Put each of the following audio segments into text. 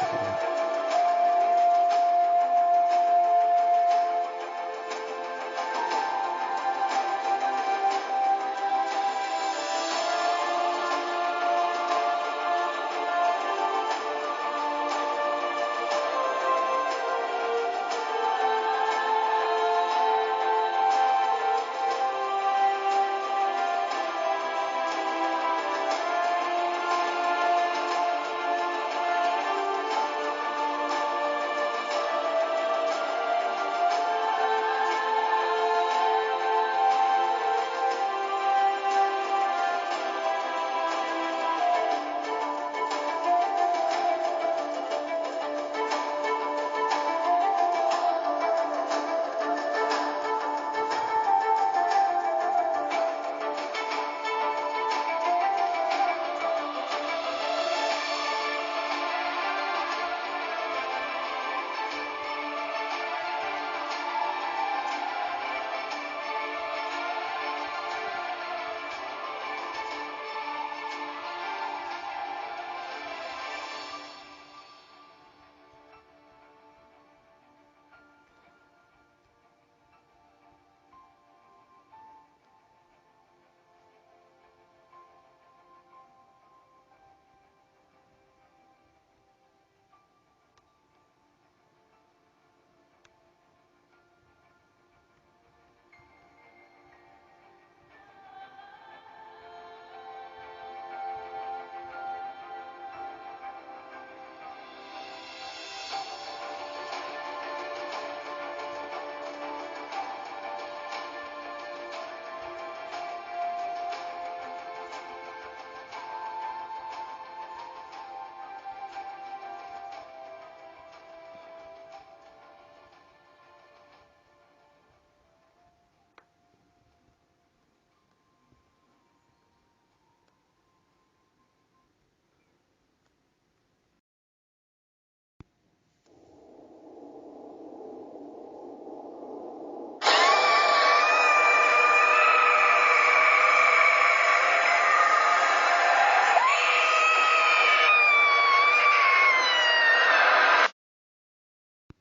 séparément.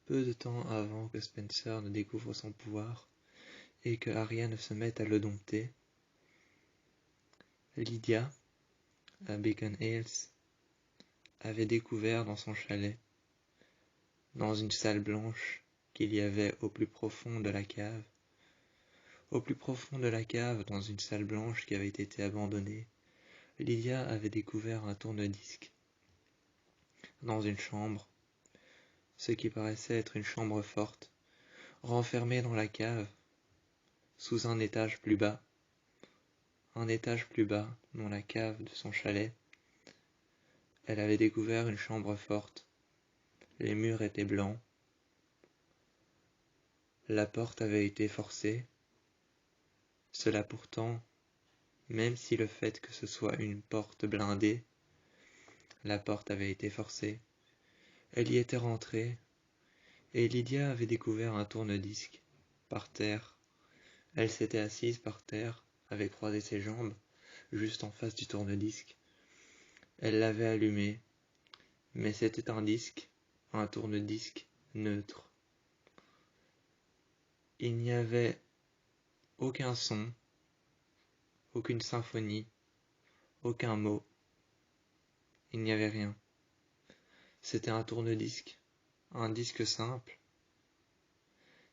Peu de temps avant que Spencer ne découvre son pouvoir et que Arya ne se mette à le dompter, Lydia, à Beacon Hills, avait découvert dans son chalet, dans une salle blanche qu'il y avait au plus profond de la cave, dans une salle blanche qui avait été abandonnée, Lydia avait découvert un tourne-disque. Dans une chambre, ce qui paraissait être une chambre forte, renfermée dans la cave, sous un étage plus bas dans la cave de son chalet, elle avait découvert une chambre forte. Les murs étaient blancs. La porte avait été forcée. Cela pourtant, même si le fait que ce soit une porte blindée, la porte avait été forcée. Elle y était rentrée, et Lydia avait découvert un tourne-disque, par terre. Elle s'était assise par terre, avait croisé ses jambes, juste en face du tourne-disque. Elle l'avait allumé, mais c'était un tourne-disque neutre. Il n'y avait aucun son, aucune symphonie, aucun mot. Il n'y avait rien. C'était un tourne-disque, un disque simple.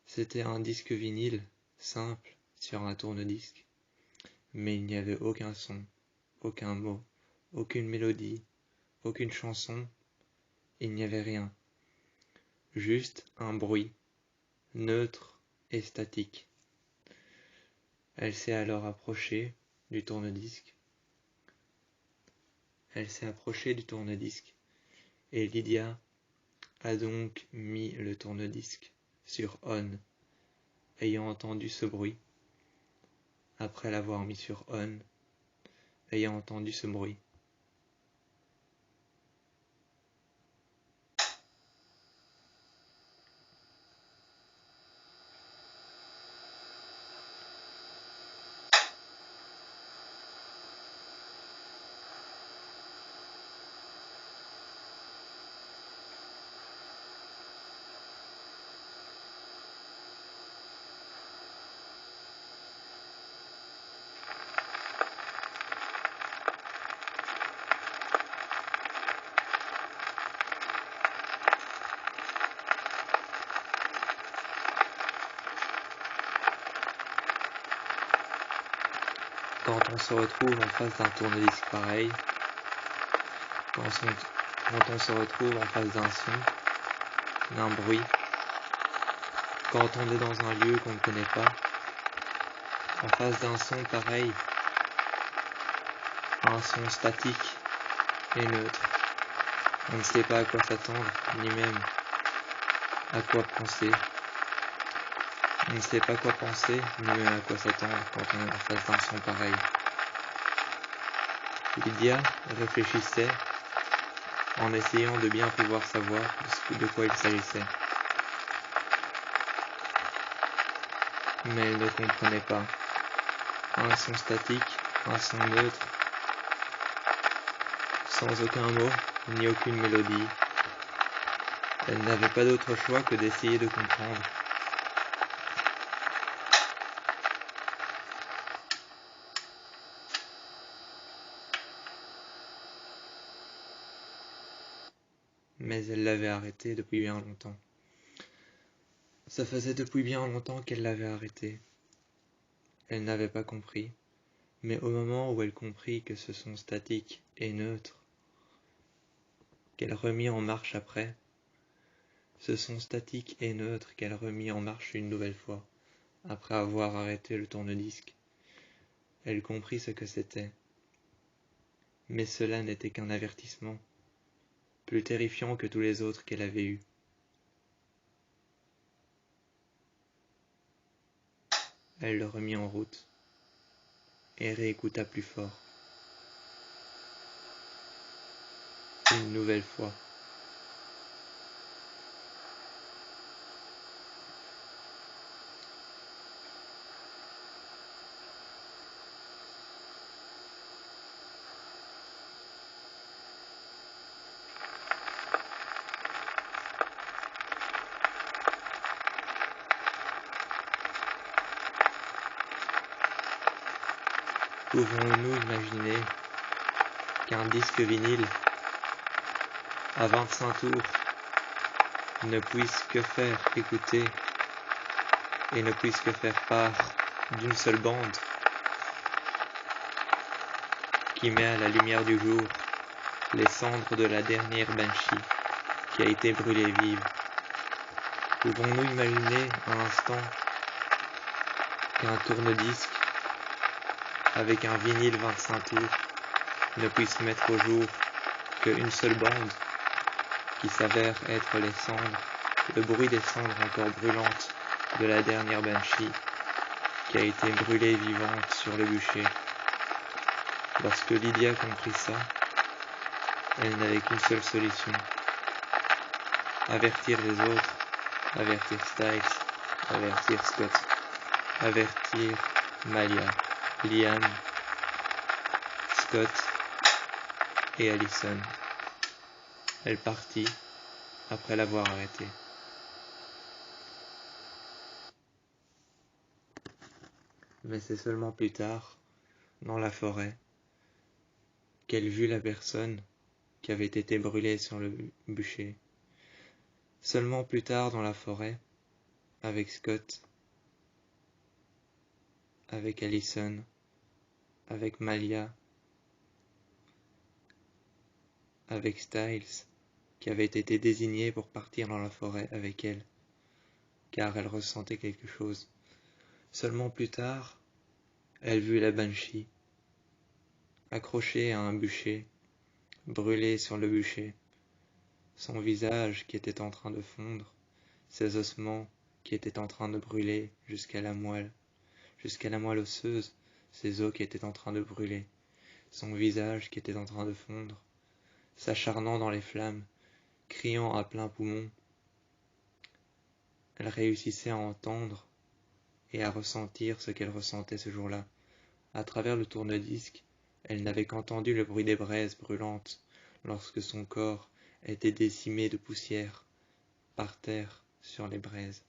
C'était un disque vinyle simple sur un tourne-disque. Mais il n'y avait aucun son, aucun mot, aucune mélodie, aucune chanson. Il n'y avait rien. Juste un bruit, neutre et statique. Elle s'est alors approchée du tourne-disque. Et Lydia a donc mis le tourne-disque sur on, ayant entendu ce bruit. Après l'avoir mis sur on, ayant entendu ce bruit. on se retrouve en face d'un tourne-disque pareil, quand on se retrouve en face d'un son, d'un bruit, quand on est dans un lieu qu'on ne connaît pas, en face d'un son pareil, un son statique et neutre, on ne sait pas à quoi s'attendre, ni même à quoi penser. On ne sait pas quoi penser, ni même à quoi s'attendre quand on est en face d'un son pareil. Lydia réfléchissait en essayant de bien pouvoir savoir de quoi il s'agissait. Mais elle ne comprenait pas. Un son statique, un son neutre, sans aucun mot, ni aucune mélodie. Elle n'avait pas d'autre choix que d'essayer de comprendre. Mais elle l'avait arrêté depuis bien longtemps. Ça faisait depuis bien longtemps qu'elle l'avait arrêté. Elle n'avait pas compris, mais au moment où elle comprit que ce son statique et neutre, qu'elle remit en marche après, ce son statique et neutre qu'elle remit en marche une nouvelle fois, après avoir arrêté le tourne-disque, elle comprit ce que c'était. Mais cela n'était qu'un avertissement, plus terrifiant que tous les autres qu'elle avait eus. Elle le remit en route et réécouta plus fort. Une nouvelle fois. Pouvons-nous imaginer qu'un disque vinyle à 25 tours ne puisse que faire écouter et ne puisse que faire part d'une seule bande qui met à la lumière du jour les cendres de la dernière Banshee qui a été brûlée vive? Pouvons-nous imaginer un instant qu'un tourne-disque avec un vinyle 25 tours ne puisse mettre au jour qu'une seule bande qui s'avère être les cendres, le bruit des cendres encore brûlantes de la dernière Banshee qui a été brûlée vivante sur le bûcher? Lorsque Lydia comprit ça, elle n'avait qu'une seule solution: avertir les autres, avertir Styles, avertir Scott, avertir Malia, Liam, Scott et Allison. Elle partit après l'avoir arrêté. Mais c'est seulement plus tard, dans la forêt, qu'elle vit la personne qui avait été brûlée sur le bûcher. Seulement plus tard dans la forêt, avec Scott, avec Allison, avec Malia, avec Styles, qui avait été désigné pour partir dans la forêt avec elle, car elle ressentait quelque chose. Seulement plus tard, elle vit la Banshee, accrochée à un bûcher, brûlée sur le bûcher, son visage qui était en train de fondre, ses ossements qui étaient en train de brûler jusqu'à la moelle osseuse, ses os qui étaient en train de brûler, son visage qui était en train de fondre, s'acharnant dans les flammes, criant à plein poumon. Elle réussissait à entendre et à ressentir ce qu'elle ressentait ce jour-là. À travers le tourne-disque, elle n'avait qu'entendu le bruit des braises brûlantes lorsque son corps était décimé de poussière par terre sur les braises.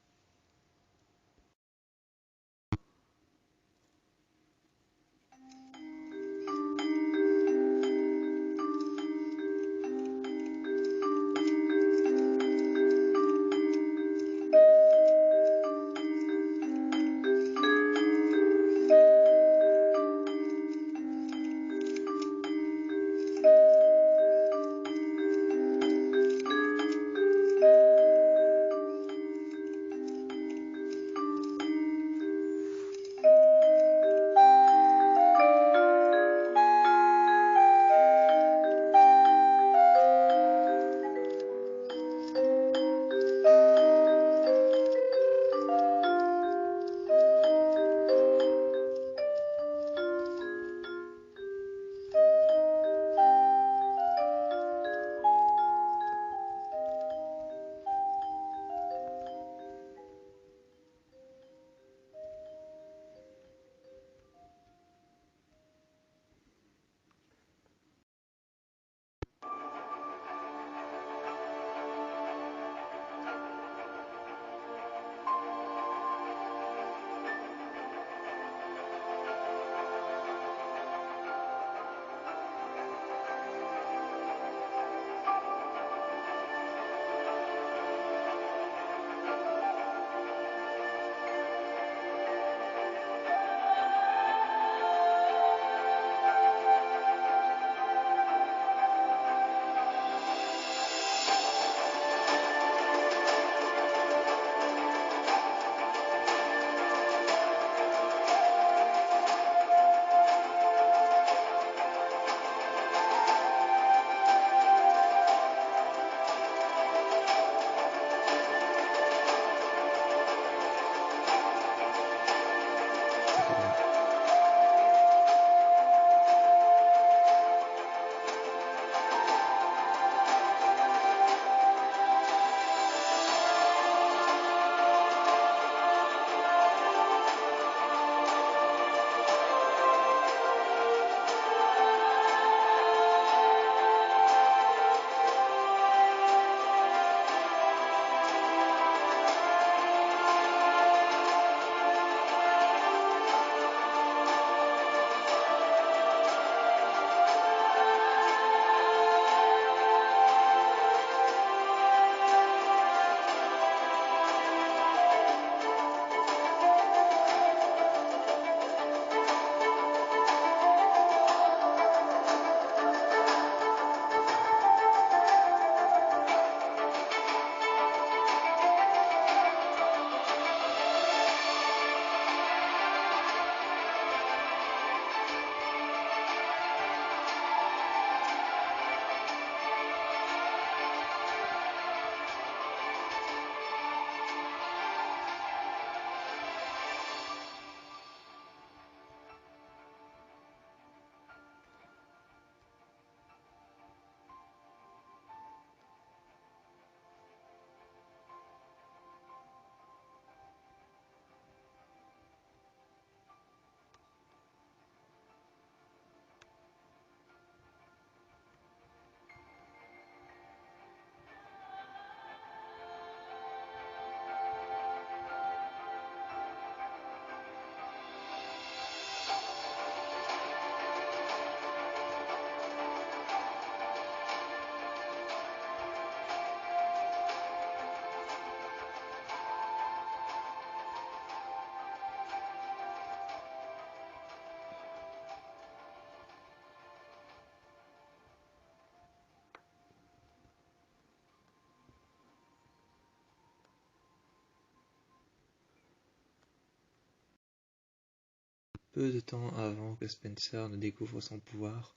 peu de temps avant que Spencer ne découvre son pouvoir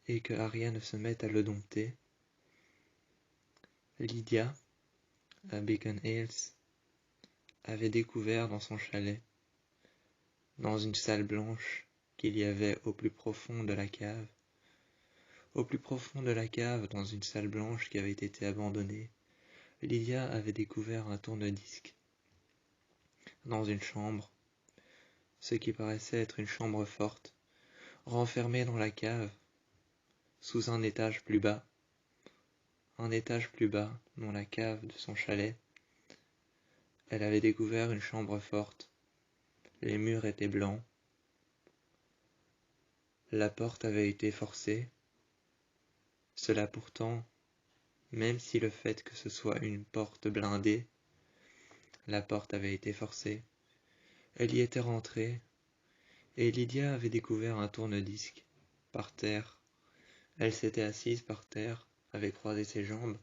et que Arya ne se mette à le dompter, Lydia, à Beacon Hills, avait découvert dans son chalet, dans une salle blanche qu'il y avait au plus profond de la cave, dans une salle blanche qui avait été abandonnée, Lydia avait découvert un tourne-disque. Dans une chambre, ce qui paraissait être une chambre forte, renfermée dans la cave, sous un étage plus bas dans la cave de son chalet, elle avait découvert une chambre forte. Les murs étaient blancs. La porte avait été forcée. Cela pourtant, même si le fait que ce soit une porte blindée, la porte avait été forcée. Elle y était rentrée, et Lydia avait découvert un tourne-disque, par terre. Elle s'était assise par terre, avait croisé ses jambes,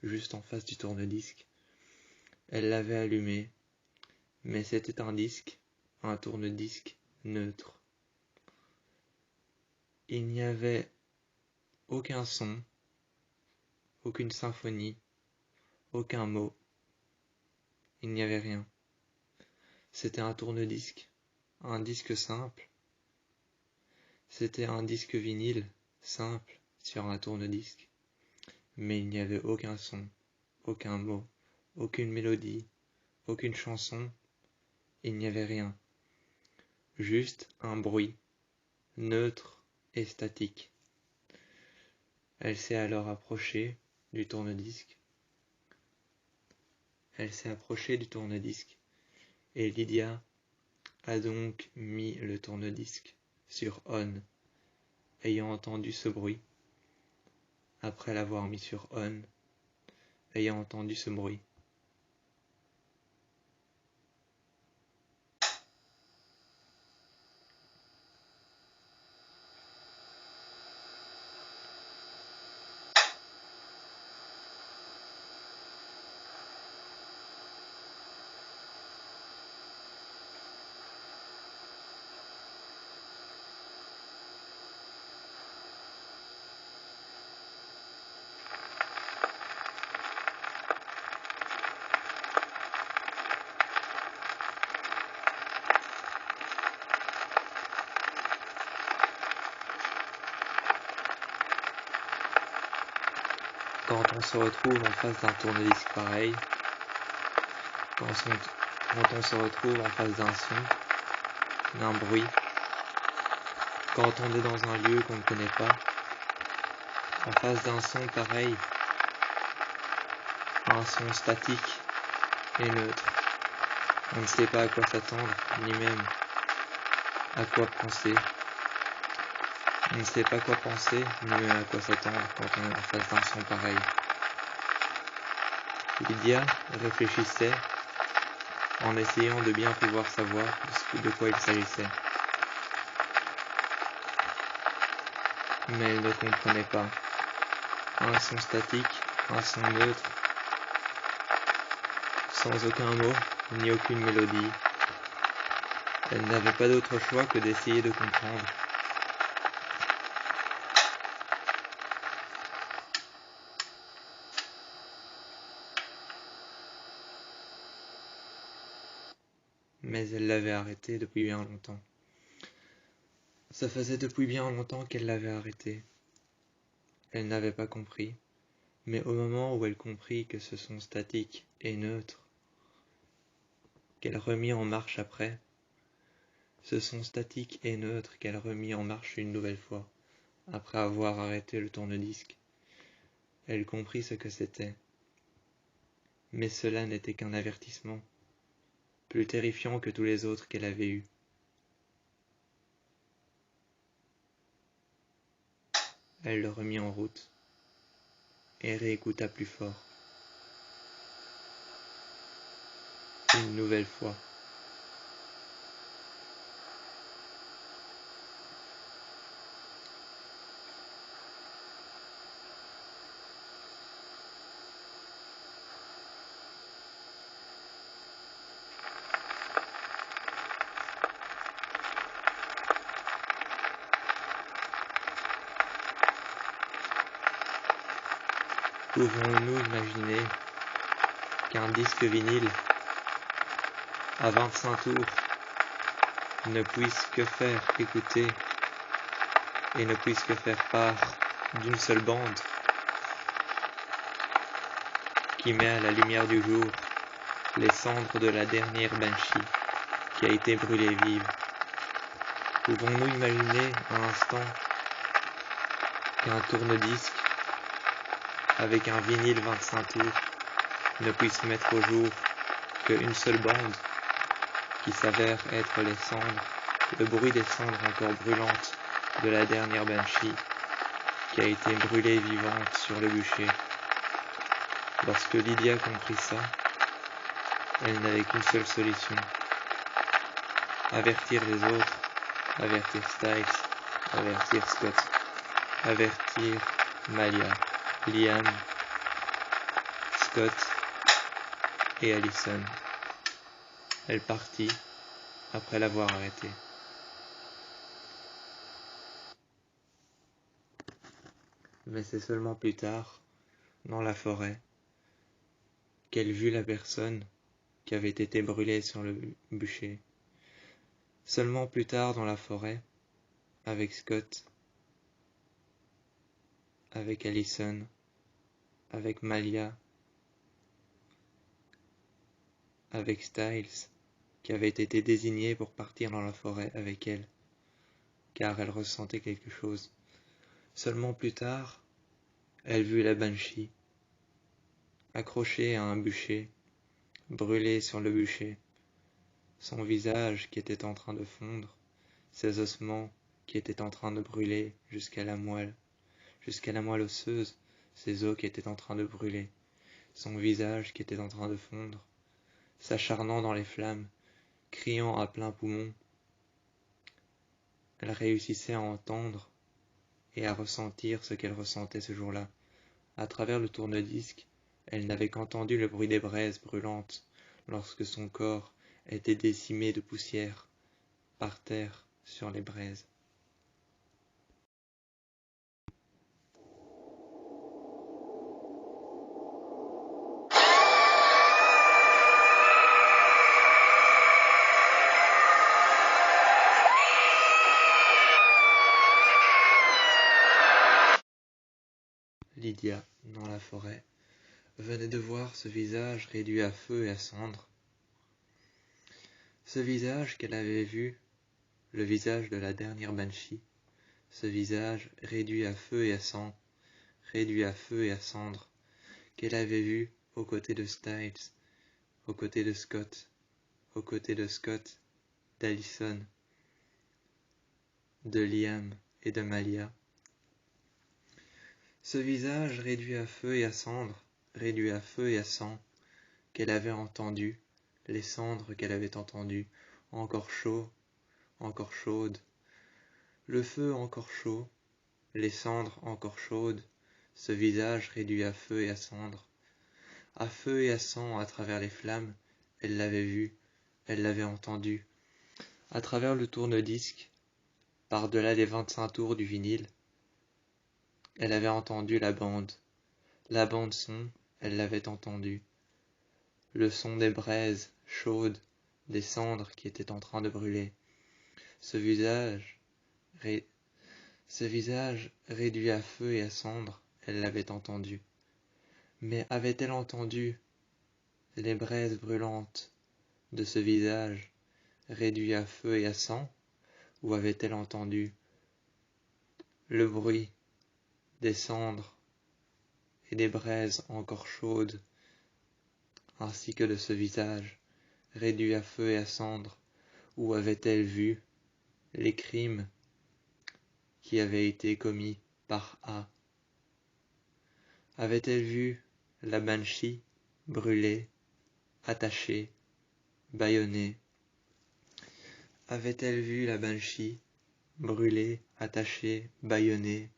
juste en face du tourne-disque. Elle l'avait allumé, mais c'était un tourne-disque neutre. Il n'y avait aucun son, aucune symphonie, aucun mot. Il n'y avait rien. C'était un tourne-disque, un disque simple. C'était un disque vinyle simple sur un tourne-disque. Mais il n'y avait aucun son, aucun mot, aucune mélodie, aucune chanson. Il n'y avait rien. Juste un bruit, neutre et statique. Elle s'est alors approchée du tourne-disque. Et Lydia a donc mis le tourne-disque sur on, ayant entendu ce bruit. Après l'avoir mis sur on, ayant entendu ce bruit. Quand on se retrouve en face d'un tourne-disque pareil, quand on se retrouve en face d'un son, d'un bruit, quand on est dans un lieu qu'on ne connaît pas, en face d'un son pareil, un son statique et neutre, on ne sait pas à quoi s'attendre, ni même à quoi penser. On ne sait pas quoi penser, ni même à quoi s'attendre quand on est en face d'un son pareil. Lydia réfléchissait en essayant de bien pouvoir savoir de quoi il s'agissait. Mais elle ne comprenait pas. Un son statique, un son neutre, sans aucun mot, ni aucune mélodie. Elle n'avait pas d'autre choix que d'essayer de comprendre. Mais elle l'avait arrêté depuis bien longtemps. Ça faisait depuis bien longtemps qu'elle l'avait arrêté. Elle n'avait pas compris. Mais au moment où elle comprit que ce son statique et neutre, qu'elle remit en marche après, ce son statique et neutre qu'elle remit en marche une nouvelle fois, après avoir arrêté le tourne-disque, elle comprit ce que c'était. Mais cela n'était qu'un avertissement, plus terrifiant que tous les autres qu'elle avait eus. Elle le remit en route, et réécouta plus fort. Une nouvelle fois. Pouvons-nous imaginer qu'un disque vinyle à 25 tours ne puisse que faire écouter et ne puisse que faire part d'une seule bande qui met à la lumière du jour les cendres de la dernière Banshee qui a été brûlée vive? Pouvons-nous imaginer un instant qu'un tourne-disque avec un vinyle 25 tours ne puisse mettre au jour qu'une seule bande qui s'avère être les cendres, le bruit des cendres encore brûlantes de la dernière Banshee qui a été brûlée vivante sur le bûcher? Lorsque Lydia comprit ça, elle n'avait qu'une seule solution: avertir les autres, avertir Styles, avertir Scott, avertir Malia, Liam, Scott et Allison. Elle partit après l'avoir arrêté. Mais c'est seulement plus tard, dans la forêt, qu'elle vit la personne qui avait été brûlée sur le bûcher. Seulement plus tard dans la forêt, avec Scott, avec Allison, avec Malia, avec Styles, qui avait été désigné pour partir dans la forêt avec elle, car elle ressentait quelque chose. Seulement plus tard, elle vit la Banshee, accrochée à un bûcher, brûlée sur le bûcher, son visage qui était en train de fondre, ses ossements qui étaient en train de brûler jusqu'à la moelle osseuse, ses os qui étaient en train de brûler, son visage qui était en train de fondre, s'acharnant dans les flammes, criant à plein poumon. Elle réussissait à entendre et à ressentir ce qu'elle ressentait ce jour-là. À travers le tourne-disque, elle n'avait qu'entendu le bruit des braises brûlantes lorsque son corps était décimé de poussière par terre sur les braises. Lydia, dans la forêt, venait de voir ce visage réduit à feu et à cendres. Ce visage qu'elle avait vu, le visage de la dernière Banshee, ce visage réduit à feu et à sang, réduit à feu et à cendres, qu'elle avait vu aux côtés de Styles, aux côtés de Scott, aux côtés de Scott, d'Allison, de Liam et de Malia. Ce visage réduit à feu et à cendres, réduit à feu et à sang, qu'elle avait entendu, les cendres qu'elle avait entendues, encore chaud, encore chaudes, le feu encore chaud, les cendres encore chaudes, ce visage réduit à feu et à cendres, à feu et à sang à travers les flammes, elle l'avait vu, elle l'avait entendu, à travers le tourne-disque, par-delà les 25 tours du vinyle, elle avait entendu la bande son, elle l'avait entendu, le son des braises chaudes, des cendres qui étaient en train de brûler, ce visage réduit à feu et à cendres, elle l'avait entendu. Mais avait-elle entendu les braises brûlantes de ce visage réduit à feu et à sang, ou avait-elle entendu le bruit des cendres et des braises encore chaudes, ainsi que de ce visage réduit à feu et à cendres, ou avait-elle vu les crimes qui avaient été commis par A? Avait-elle vu la Banshee brûlée, attachée, bâillonnée? Avait-elle vu la Banshee brûlée, attachée, bâillonnée,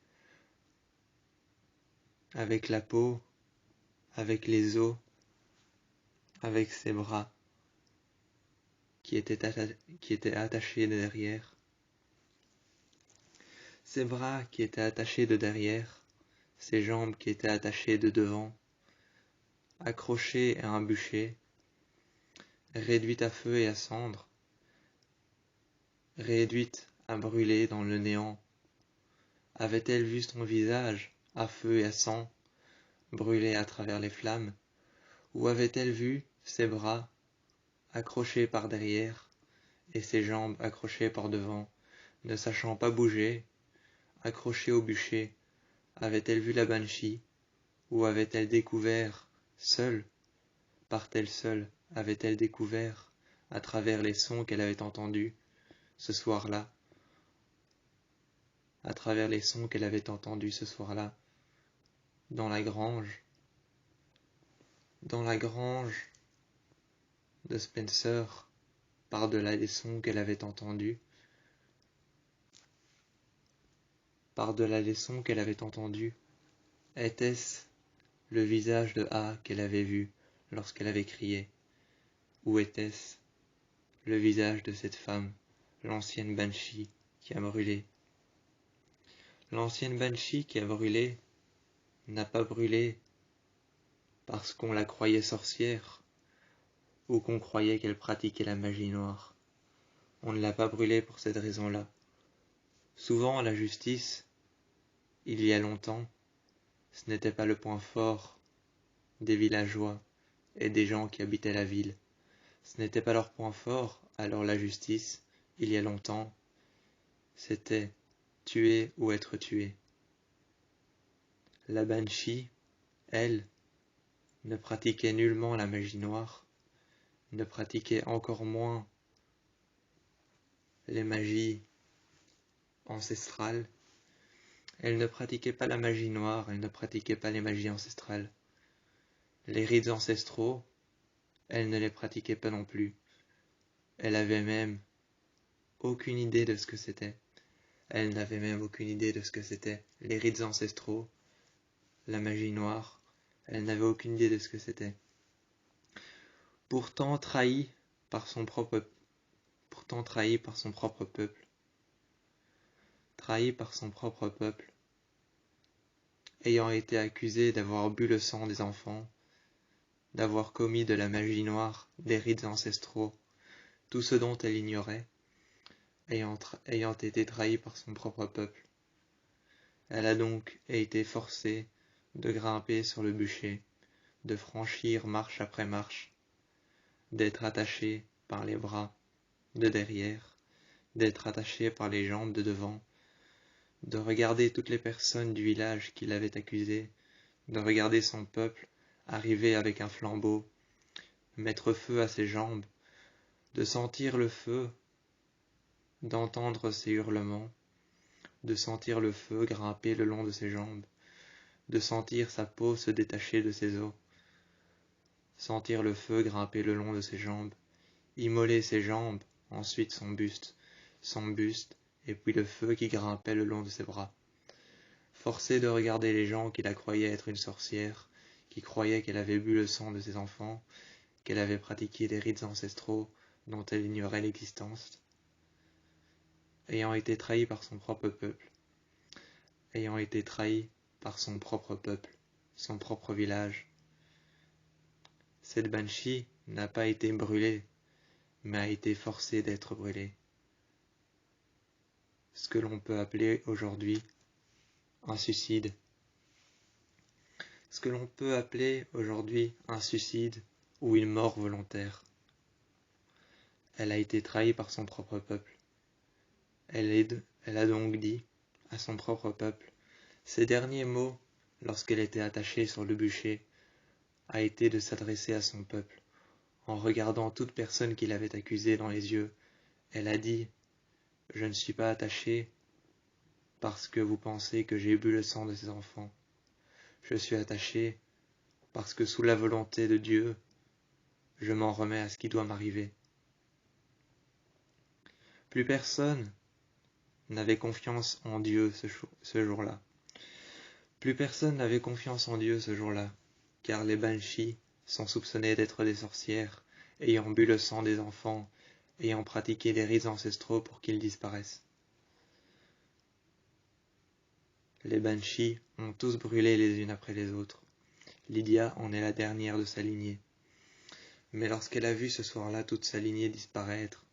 avec la peau, avec les os, avec ses bras qui étaient attachés de derrière? Ses bras qui étaient attachés de derrière, ses jambes qui étaient attachées de devant, accrochées à un bûcher, réduite à feu et à cendre, réduite à brûler dans le néant. Avait-elle vu son visage, à feu et à sang, brûler à travers les flammes, ou avait-elle vu ses bras accrochés par derrière et ses jambes accrochées par devant, ne sachant pas bouger, accrochées au bûcher? Avait-elle vu la banshee, ou avait-elle découvert, seule, part-elle seule, avait-elle découvert, à travers les sons qu'elle avait entendus, ce soir-là, à travers les sons qu'elle avait entendus ce soir-là, dans la grange de Spencer, par-delà les sons qu'elle avait entendus, par-delà les sons qu'elle avait entendus, était-ce le visage de A qu'elle avait vu lorsqu'elle avait crié, ou était-ce le visage de cette femme, l'ancienne banshee qui a brûlé? L'ancienne banshee qui a brûlé n'a pas brûlé parce qu'on la croyait sorcière ou qu'on croyait qu'elle pratiquait la magie noire. On ne l'a pas brûlée pour cette raison-là. Souvent, la justice, il y a longtemps, ce n'était pas le point fort des villageois et des gens qui habitaient la ville. Ce n'était pas leur point fort, alors la justice, il y a longtemps, c'était tuer ou être tué. La banshee, elle, ne pratiquait nullement la magie noire, ne pratiquait encore moins les magies ancestrales. Elle ne pratiquait pas la magie noire, elle ne pratiquait pas les magies ancestrales. Les rites ancestraux, elle ne les pratiquait pas non plus. Elle avait même aucune idée de ce que c'était. Elle n'avait même aucune idée de ce que c'était. Les rites ancestraux, la magie noire, elle n'avait aucune idée de ce que c'était. Pourtant trahie par son propre peuple, ayant été accusée d'avoir bu le sang des enfants, d'avoir commis de la magie noire, des rites ancestraux, tout ce dont elle ignorait, ayant été trahie par son propre peuple. Elle a donc été forcée de grimper sur le bûcher, de franchir marche après marche, d'être attachée par les bras de derrière, d'être attachée par les jambes de devant, de regarder toutes les personnes du village qui l'avaient accusée, de regarder son peuple arriver avec un flambeau, mettre feu à ses jambes, de sentir le feu, d'entendre ses hurlements, de sentir le feu grimper le long de ses jambes, de sentir sa peau se détacher de ses os, sentir le feu grimper le long de ses jambes, immoler ses jambes, ensuite son buste, et puis le feu qui grimpait le long de ses bras. Forcée de regarder les gens qui la croyaient être une sorcière, qui croyaient qu'elle avait bu le sang de ses enfants, qu'elle avait pratiqué des rites ancestraux dont elle ignorait l'existence, ayant été trahie par son propre peuple, son propre village. Cette banshee n'a pas été brûlée, mais a été forcée d'être brûlée. Ce que l'on peut appeler aujourd'hui un suicide. Ce que l'on peut appeler aujourd'hui un suicide ou une mort volontaire. Elle a été trahie par son propre peuple. Elle a donc dit à son propre peuple ces derniers mots lorsqu'elle était attachée sur le bûcher, a été de s'adresser à son peuple. En regardant toute personne qui l'avait accusée dans les yeux, elle a dit « Je ne suis pas attachée parce que vous pensez que j'ai bu le sang de ces enfants. Je suis attachée parce que sous la volonté de Dieu, je m'en remets à ce qui doit m'arriver. » Plus personne n'avait confiance en Dieu ce jour-là. Plus personne n'avait confiance en Dieu ce jour-là, car les banshees sont soupçonnés d'être des sorcières, ayant bu le sang des enfants, ayant pratiqué des rites ancestraux pour qu'ils disparaissent. Les banshees ont tous brûlé les unes après les autres. Lydia en est la dernière de sa lignée. Mais lorsqu'elle a vu ce soir-là toute sa lignée disparaître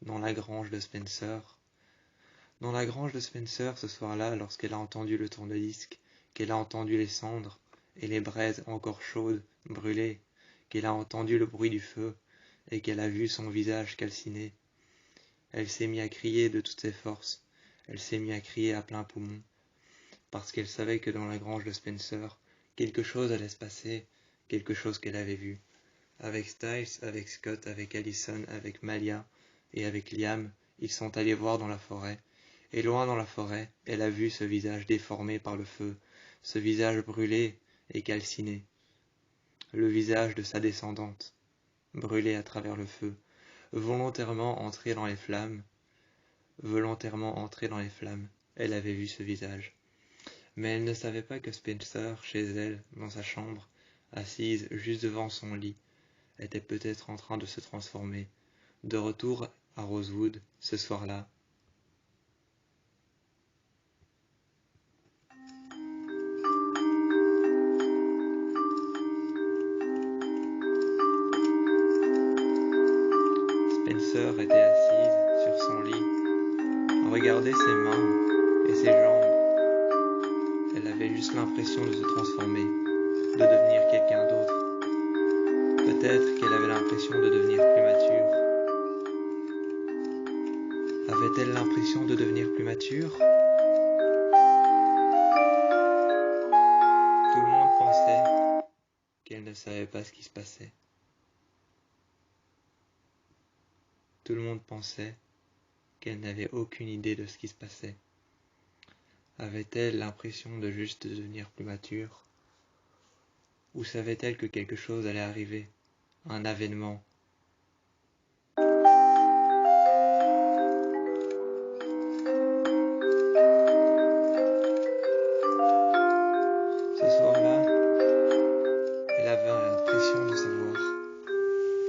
dans la grange de Spencer, ce soir-là, lorsqu'elle a entendu le tourne-disque, qu'elle a entendu les cendres et les braises encore chaudes brûler, qu'elle a entendu le bruit du feu et qu'elle a vu son visage calciné, elle s'est mise à crier de toutes ses forces, elle s'est mise à crier à plein poumon, parce qu'elle savait que dans la grange de Spencer, quelque chose allait se passer, quelque chose qu'elle avait vu. Avec Styles, avec Scott, avec Allison, avec Malia et avec Liam, ils sont allés voir dans la forêt. Et loin dans la forêt, elle a vu ce visage déformé par le feu, ce visage brûlé et calciné. Le visage de sa descendante, brûlé à travers le feu, volontairement entré dans les flammes. Elle avait vu ce visage. Mais elle ne savait pas que Spencer, chez elle, dans sa chambre, assise juste devant son lit, était peut-être en train de se transformer. De retour à Rosewood, ce soir-là, Spencer était assise sur son lit, regardait ses mains et ses jambes. Elle avait juste l'impression de se transformer, de devenir quelqu'un d'autre. Peut-être qu'elle avait l'impression de devenir plus mature. Avait-elle l'impression de devenir plus mature? Tout le monde pensait qu'elle ne savait pas ce qui se passait. Tout le monde pensait qu'elle n'avait aucune idée de ce qui se passait. Avait-elle l'impression de juste devenir plus mature? Ou savait-elle que quelque chose allait arriver? Un avènement? Ce soir-là, elle avait l'impression de savoir.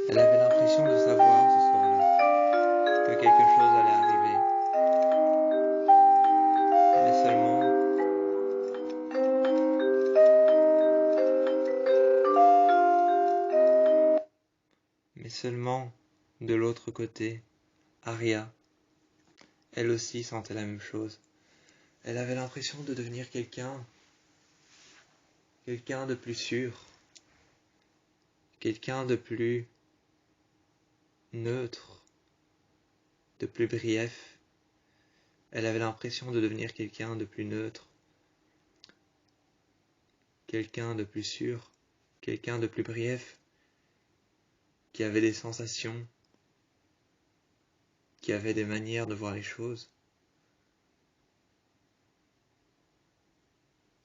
Elle avait l'impression de savoir ce soir-là que quelque chose allait arriver. Mais seulement, de l'autre côté, Arya, elle aussi sentait la même chose. Elle avait l'impression de devenir quelqu'un de plus sûr, quelqu'un de plus neutre, de plus brief. Elle avait l'impression de devenir quelqu'un de plus neutre, quelqu'un de plus sûr, quelqu'un de plus brief, qui avait des sensations, qui avait des manières de voir les choses.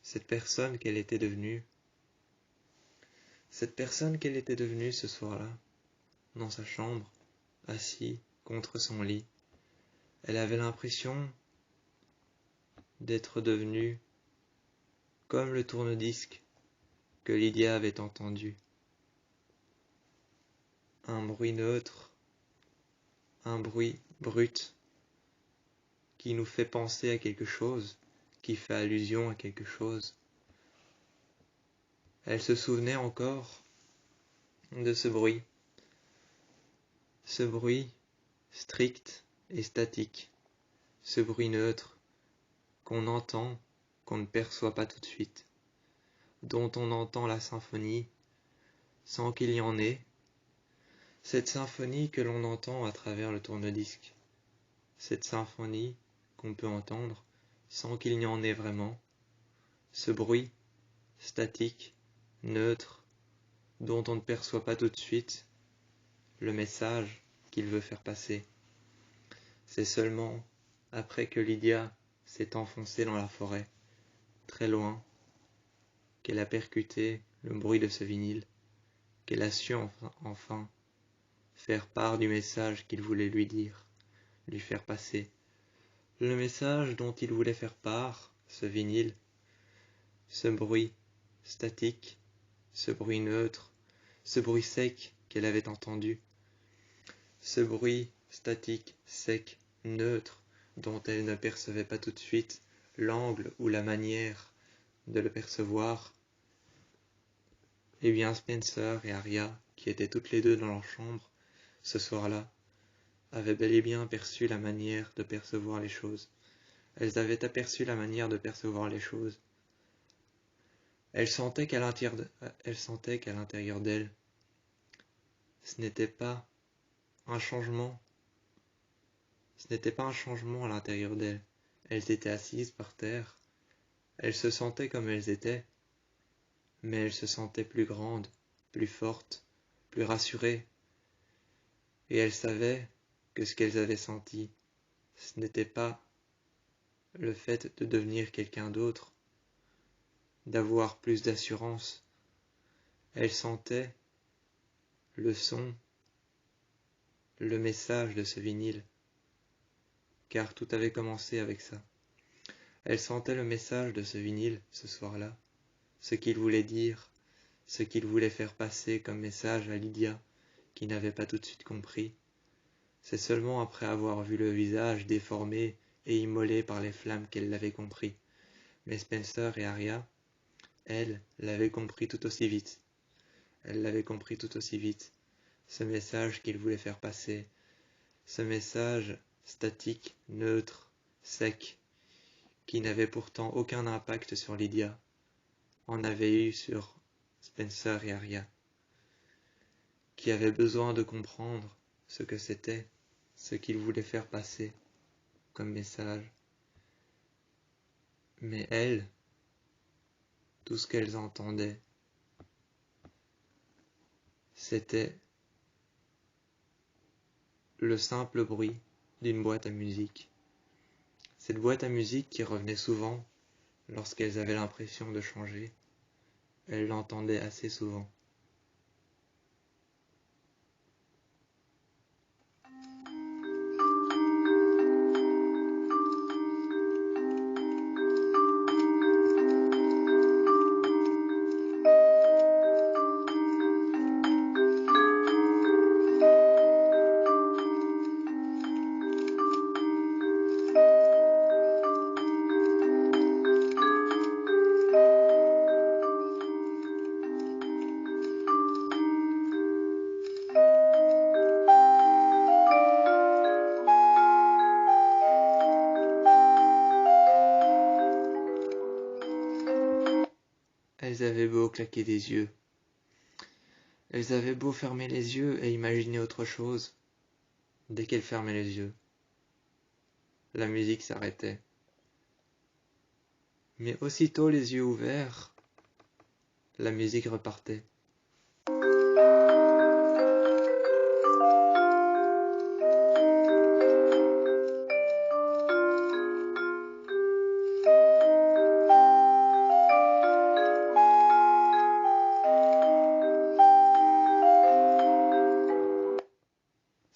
Cette personne qu'elle était devenue ce soir-là, dans sa chambre, assis contre son lit, elle avait l'impression d'être devenue comme le tourne-disque que Lydia avait entendu. Un bruit neutre, un bruit brut, qui nous fait penser à quelque chose, qui fait allusion à quelque chose. Elle se souvenait encore de ce bruit strict et statique, ce bruit neutre qu'on entend, qu'on ne perçoit pas tout de suite, dont on entend la symphonie sans qu'il y en ait, cette symphonie que l'on entend à travers le tourne-disque, cette symphonie qu'on peut entendre sans qu'il n'y en ait vraiment, ce bruit statique, neutre, dont on ne perçoit pas tout de suite le message qu'il veut faire passer. C'est seulement après que Lydia s'est enfoncée dans la forêt, très loin, qu'elle a percuté le bruit de ce vinyle, qu'elle a su enfin faire part du message qu'il voulait lui dire, lui faire passer. Le message dont il voulait faire part, ce vinyle, ce bruit statique, ce bruit neutre, ce bruit sec qu'elle avait entendu, ce bruit statique, sec, neutre, dont elle ne percevait pas tout de suite l'angle ou la manière de le percevoir, eh bien Spencer et Arya, qui étaient toutes les deux dans leur chambre ce soir-là, avaient bel et bien aperçu la manière de percevoir les choses. Elles avaient aperçu la manière de percevoir les choses. Elles sentaient qu'à l'intérieur d'elles, ce n'était pas un changement. Ce n'était pas un changement à l'intérieur d'elles. Elles étaient assises par terre. Elles se sentaient comme elles étaient, mais elles se sentaient plus grandes, plus fortes, plus rassurées. Et elles savaient que ce qu'elles avaient senti, ce n'était pas le fait de devenir quelqu'un d'autre, d'avoir plus d'assurance. Elles sentaient le son, le message de ce vinyle, car tout avait commencé avec ça. Elles sentaient le message de ce vinyle ce soir-là, ce qu'il voulait dire, ce qu'il voulait faire passer comme message à Lydia, qui n'avait pas tout de suite compris. C'est seulement après avoir vu le visage déformé et immolé par les flammes qu'elle l'avait compris. Mais Spencer et Arya, elles, l'avaient compris tout aussi vite. Elles l'avaient compris tout aussi vite. Ce message qu'il voulait faire passer, ce message statique, neutre, sec, qui n'avait pourtant aucun impact sur Lydia, en avait eu sur Spencer et Arya, qui avaient besoin de comprendre ce que c'était, ce qu'il voulait faire passer comme message. Mais elles, tout ce qu'elles entendaient, c'était le simple bruit d'une boîte à musique. Cette boîte à musique qui revenait souvent lorsqu'elles avaient l'impression de changer, elles l'entendaient assez souvent. Elles avaient beau claquer des yeux, elles avaient beau fermer les yeux et imaginer autre chose, dès qu'elles fermaient les yeux, la musique s'arrêtait. Mais aussitôt les yeux ouverts, la musique repartait.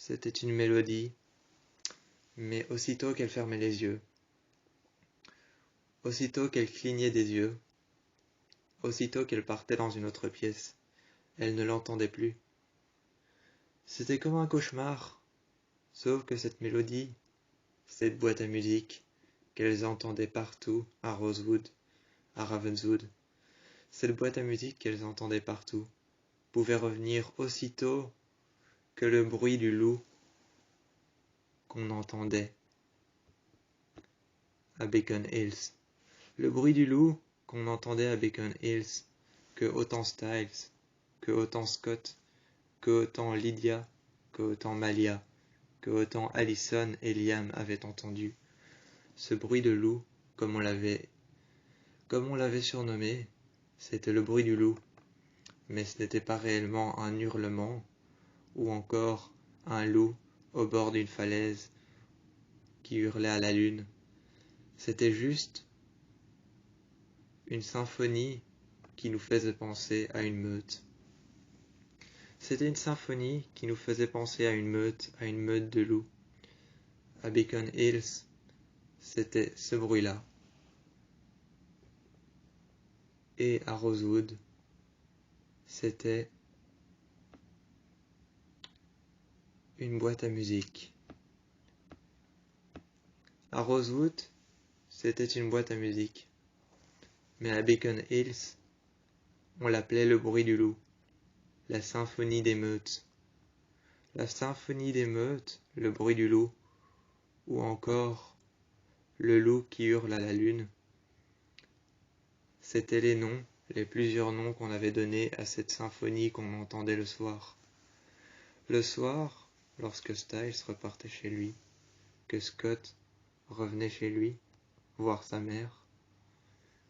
C'était une mélodie, mais aussitôt qu'elle fermait les yeux, aussitôt qu'elle clignait des yeux, aussitôt qu'elle partait dans une autre pièce, elle ne l'entendait plus. C'était comme un cauchemar, sauf que cette mélodie, cette boîte à musique, qu'elles entendaient partout à Rosewood, à Ravenswood, cette boîte à musique qu'elles entendaient partout, pouvait revenir aussitôt que le bruit du loup qu'on entendait à Beacon Hills. Le bruit du loup qu'on entendait à Beacon Hills, que autant Styles, que autant Scott, que autant Lydia, que autant Malia, que autant Allison et Liam avaient entendu. Ce bruit de loup, comme on l'avait surnommé, c'était le bruit du loup, mais ce n'était pas réellement un hurlement, ou encore un loup au bord d'une falaise qui hurlait à la lune. C'était juste une symphonie qui nous faisait penser à une meute. C'était une symphonie qui nous faisait penser à une meute de loups. À Beacon Hills, c'était ce bruit-là. Et à Rosewood, c'était une boîte à musique. À Rosewood, C'était une boîte à musique. Mais à Beacon Hills, on l'appelait le bruit du loup, la symphonie des meutes. La symphonie des meutes, le bruit du loup, ou encore le loup qui hurle à la lune. C'étaient les noms, les plusieurs noms qu'on avait donnés à cette symphonie qu'on entendait le soir. Le soir, lorsque Styles repartait chez lui, que Scott revenait chez lui, voir sa mère,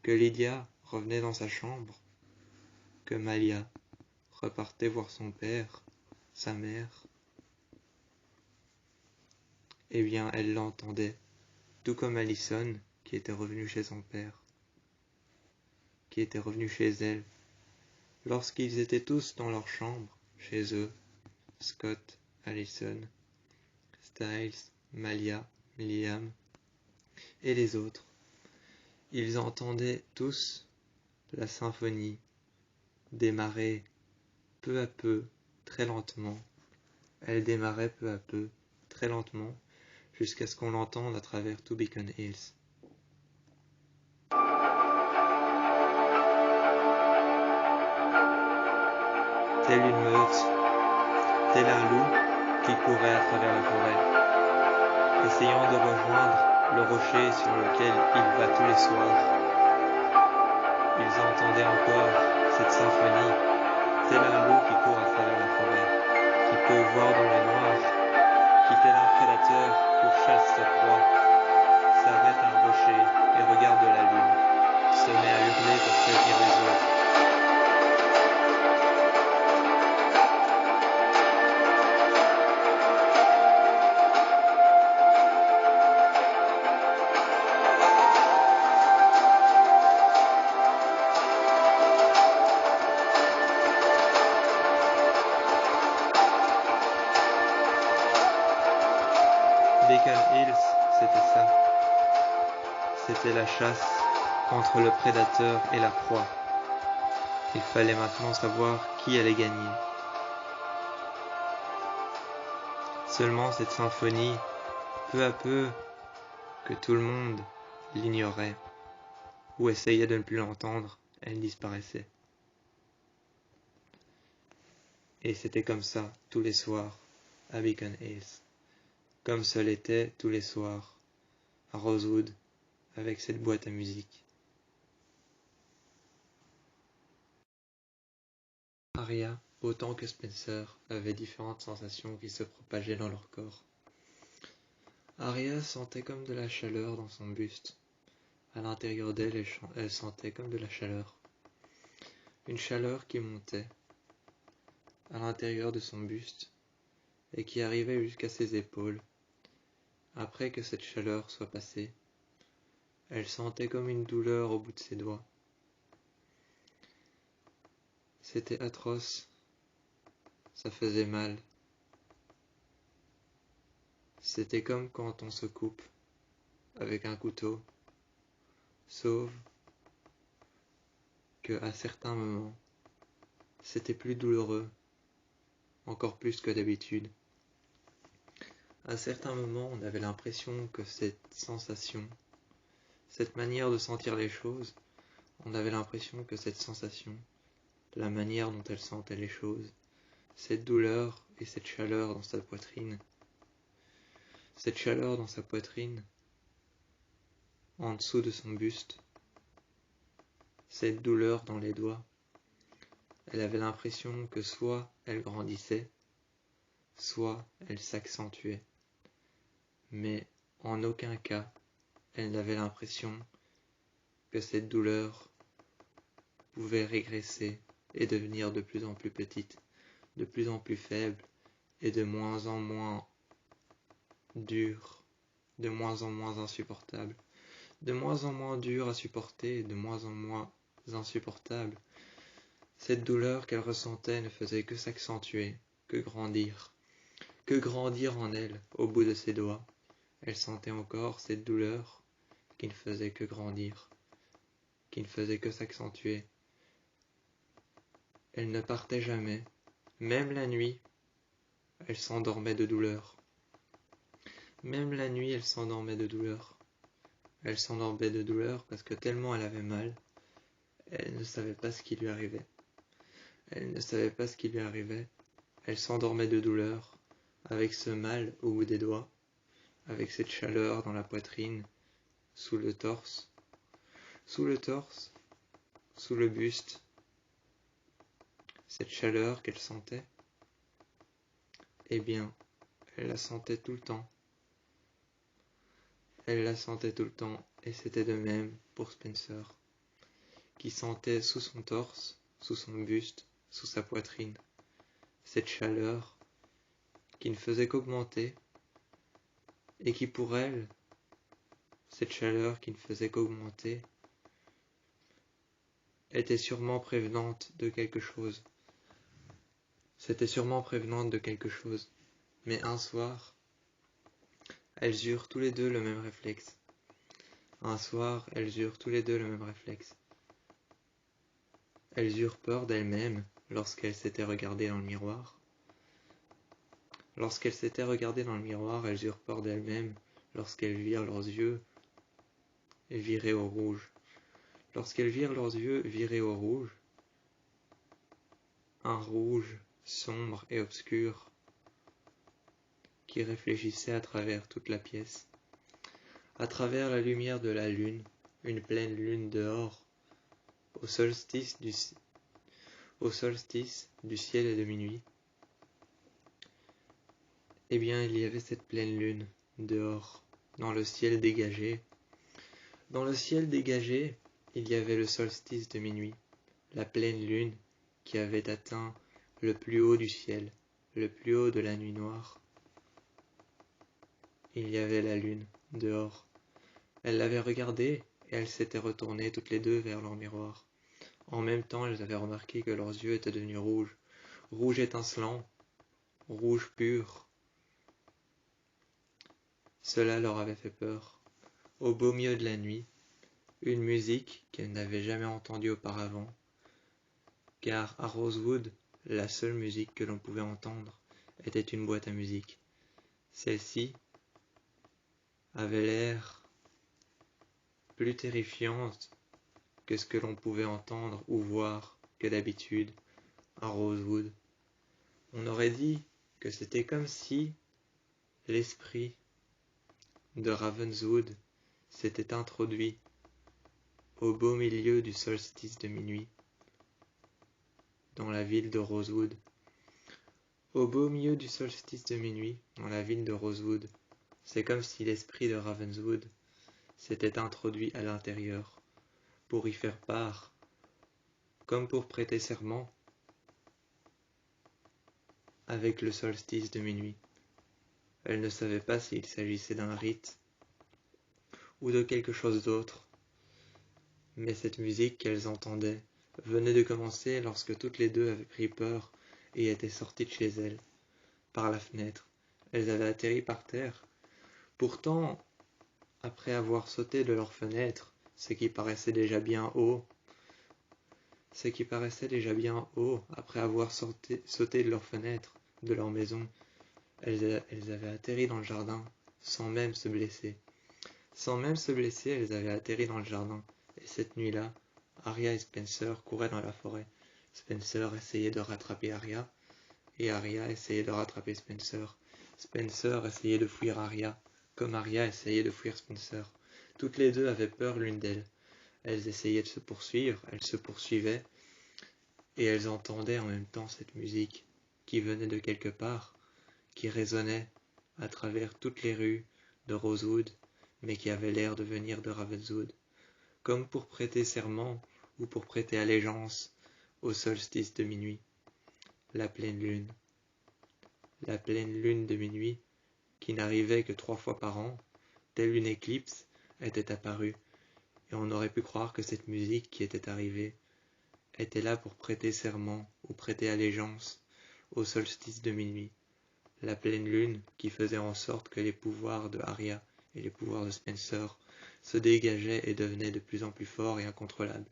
que Lydia revenait dans sa chambre, que Malia repartait voir son père, sa mère, eh bien elle l'entendait, tout comme Allison qui était revenue chez son père, qui était revenue chez elle, lorsqu'ils étaient tous dans leur chambre, chez eux, Scott, Allison, Styles, Malia, Liam et les autres. Ils entendaient tous la symphonie démarrer peu à peu, très lentement. Elle démarrait peu à peu, très lentement, jusqu'à ce qu'on l'entende à travers tout Beacon Hills. Telle une meute, tel un loup qui courait à travers la forêt, essayant de rejoindre le rocher sur lequel il va tous les soirs. Ils entendaient encore cette symphonie, tel un loup qui court à travers la forêt, qui peut voir dans le noir, qui tel un prédateur pourchasse sa proie, s'arrête à un rocher et regarde la lune, se met à hurler pour prévenir les autres. Beacon Hills, c'était ça. C'était la chasse entre le prédateur et la proie. Il fallait maintenant savoir qui allait gagner. Seulement cette symphonie, peu à peu, que tout le monde l'ignorait ou essayait de ne plus l'entendre, elle disparaissait. Et c'était comme ça tous les soirs à Beacon Hills. Comme ce l'était tous les soirs à Rosewood avec cette boîte à musique. Arya, autant que Spencer, avaient différentes sensations qui se propageaient dans leur corps. Arya sentait comme de la chaleur dans son buste. À l'intérieur d'elle, elle sentait comme de la chaleur. Une chaleur qui montait à l'intérieur de son buste et qui arrivait jusqu'à ses épaules. Après que cette chaleur soit passée, elle sentait comme une douleur au bout de ses doigts. C'était atroce, ça faisait mal. C'était comme quand on se coupe avec un couteau, sauf que à certains moments, c'était plus douloureux, encore plus que d'habitude. À certains moments, on avait l'impression que cette sensation, cette manière de sentir les choses, on avait l'impression que cette sensation, la manière dont elle sentait les choses, cette douleur et cette chaleur dans sa poitrine, cette chaleur dans sa poitrine, en dessous de son buste, cette douleur dans les doigts, elle avait l'impression que soit elle grandissait, soit elle s'accentuait. Mais en aucun cas, elle n'avait l'impression que cette douleur pouvait régresser et devenir de plus en plus petite, de plus en plus faible et de moins en moins dure, de moins en moins insupportable, de moins en moins dure à supporter et de moins en moins insupportable. Cette douleur qu'elle ressentait ne faisait que s'accentuer, que grandir en elle, au bout de ses doigts. Elle sentait encore cette douleur qui ne faisait que grandir, qui ne faisait que s'accentuer. Elle ne partait jamais, même la nuit, elle s'endormait de douleur. Même la nuit, elle s'endormait de douleur. Elle s'endormait de douleur parce que tellement elle avait mal, elle ne savait pas ce qui lui arrivait. Elle ne savait pas ce qui lui arrivait. Elle s'endormait de douleur, avec ce mal au bout des doigts, avec cette chaleur dans la poitrine, sous le torse, sous le buste, cette chaleur qu'elle sentait. Eh bien, elle la sentait tout le temps. Elle la sentait tout le temps, et c'était de même pour Spencer, qui sentait sous son torse, sous son buste, sous sa poitrine, cette chaleur qui ne faisait qu'augmenter, et qui pour elle, cette chaleur qui ne faisait qu'augmenter, était sûrement prévenante de quelque chose. C'était sûrement prévenante de quelque chose. Mais un soir, elles eurent tous les deux le même réflexe. Un soir, elles eurent tous les deux le même réflexe. Elles eurent peur d'elles-mêmes lorsqu'elles s'étaient regardées dans le miroir. Lorsqu'elles s'étaient regardées dans le miroir, elles eurent peur d'elles-mêmes lorsqu'elles virent leurs yeux virer au rouge. Lorsqu'elles virent leurs yeux virer au rouge, un rouge sombre et obscur qui réfléchissait à travers toute la pièce, à travers la lumière de la lune, une pleine lune dehors, au solstice du ciel et de minuit. Eh bien, il y avait cette pleine lune dehors, dans le ciel dégagé. Dans le ciel dégagé, il y avait le solstice de minuit, la pleine lune qui avait atteint le plus haut du ciel, le plus haut de la nuit noire. Il y avait la lune dehors. Elle l'avait regardée et elles s'étaient retournées toutes les deux vers leur miroir. En même temps, elles avaient remarqué que leurs yeux étaient devenus rouges, rouge étincelant, rouge pur. Cela leur avait fait peur. Au beau milieu de la nuit, une musique qu'elles n'avaient jamais entendue auparavant, car à Rosewood, la seule musique que l'on pouvait entendre était une boîte à musique. Celle-ci avait l'air plus terrifiante que ce que l'on pouvait entendre ou voir que d'habitude à Rosewood. On aurait dit que c'était comme si l'esprit de Ravenswood s'était introduit au beau milieu du solstice de minuit, dans la ville de Rosewood. Au beau milieu du solstice de minuit, dans la ville de Rosewood, c'est comme si l'esprit de Ravenswood s'était introduit à l'intérieur, pour y faire part, comme pour prêter serment, avec le solstice de minuit. Elle ne savait pas s'il s'agissait d'un rite ou de quelque chose d'autre, mais cette musique qu'elles entendaient venait de commencer lorsque toutes les deux avaient pris peur et étaient sorties de chez elles, par la fenêtre. Elles avaient atterri par terre. Pourtant, après avoir sauté de leur fenêtre, ce qui paraissait déjà bien haut, après avoir sauté de leur fenêtre, de leur maison, elles avaient atterri dans le jardin, sans même se blesser. Sans même se blesser, elles avaient atterri dans le jardin, et cette nuit-là, Arya et Spencer couraient dans la forêt. Spencer essayait de rattraper Arya, et Arya essayait de rattraper Spencer. Spencer essayait de fuir Arya, comme Arya essayait de fuir Spencer. Toutes les deux avaient peur l'une d'elles. Elles essayaient de se poursuivre, elles se poursuivaient, et elles entendaient en même temps cette musique qui venait de quelque part, qui résonnait à travers toutes les rues de Rosewood, mais qui avait l'air de venir de Ravenswood, comme pour prêter serment ou pour prêter allégeance au solstice de minuit. La pleine lune de minuit, qui n'arrivait que 3 fois par an, telle une éclipse, était apparue, et on aurait pu croire que cette musique qui était arrivée était là pour prêter serment ou prêter allégeance au solstice de minuit. La pleine lune qui faisait en sorte que les pouvoirs de Arya et les pouvoirs de Spencer se dégageaient et devenaient de plus en plus forts et incontrôlables.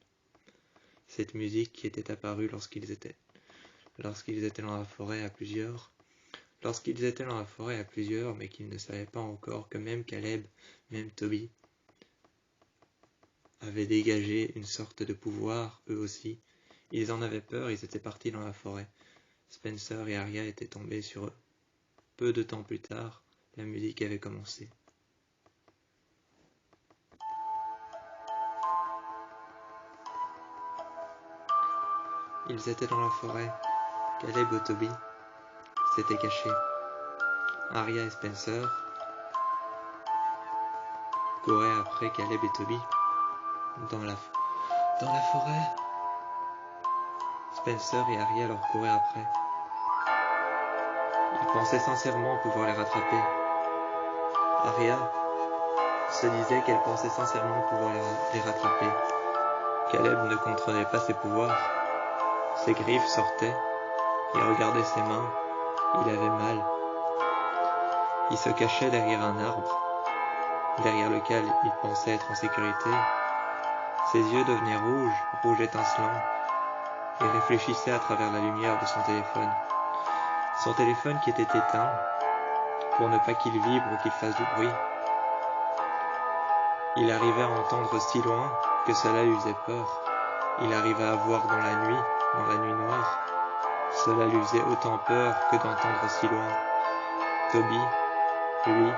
Cette musique qui était apparue lorsqu'ils étaient dans la forêt à plusieurs, mais qu'ils ne savaient pas encore que même Caleb, même Toby, avaient dégagé une sorte de pouvoir, eux aussi. Ils en avaient peur, ils étaient partis dans la forêt. Spencer et Arya étaient tombés sur eux. Peu de temps plus tard, la musique avait commencé. Ils étaient dans la forêt. Caleb et Toby s'étaient cachés. Arya et Spencer couraient après Caleb et Toby dans la forêt. Spencer et Arya leur couraient après. Ils pensaient sincèrement pouvoir les rattraper. Arya se disait qu'elle pensait sincèrement pouvoir les rattraper. Caleb ne contrôlait pas ses pouvoirs. Ses griffes sortaient. Il regardait ses mains. Il avait mal. Il se cachait derrière un arbre, derrière lequel il pensait être en sécurité. Ses yeux devenaient rouges étincelants, et réfléchissaient à travers la lumière de son téléphone. Son téléphone qui était éteint, pour ne pas qu'il vibre ou qu'il fasse du bruit. Il arrivait à entendre si loin que cela lui faisait peur. Il arrivait à voir dans la nuit noire. Cela lui faisait autant peur que d'entendre si loin. Toby, lui,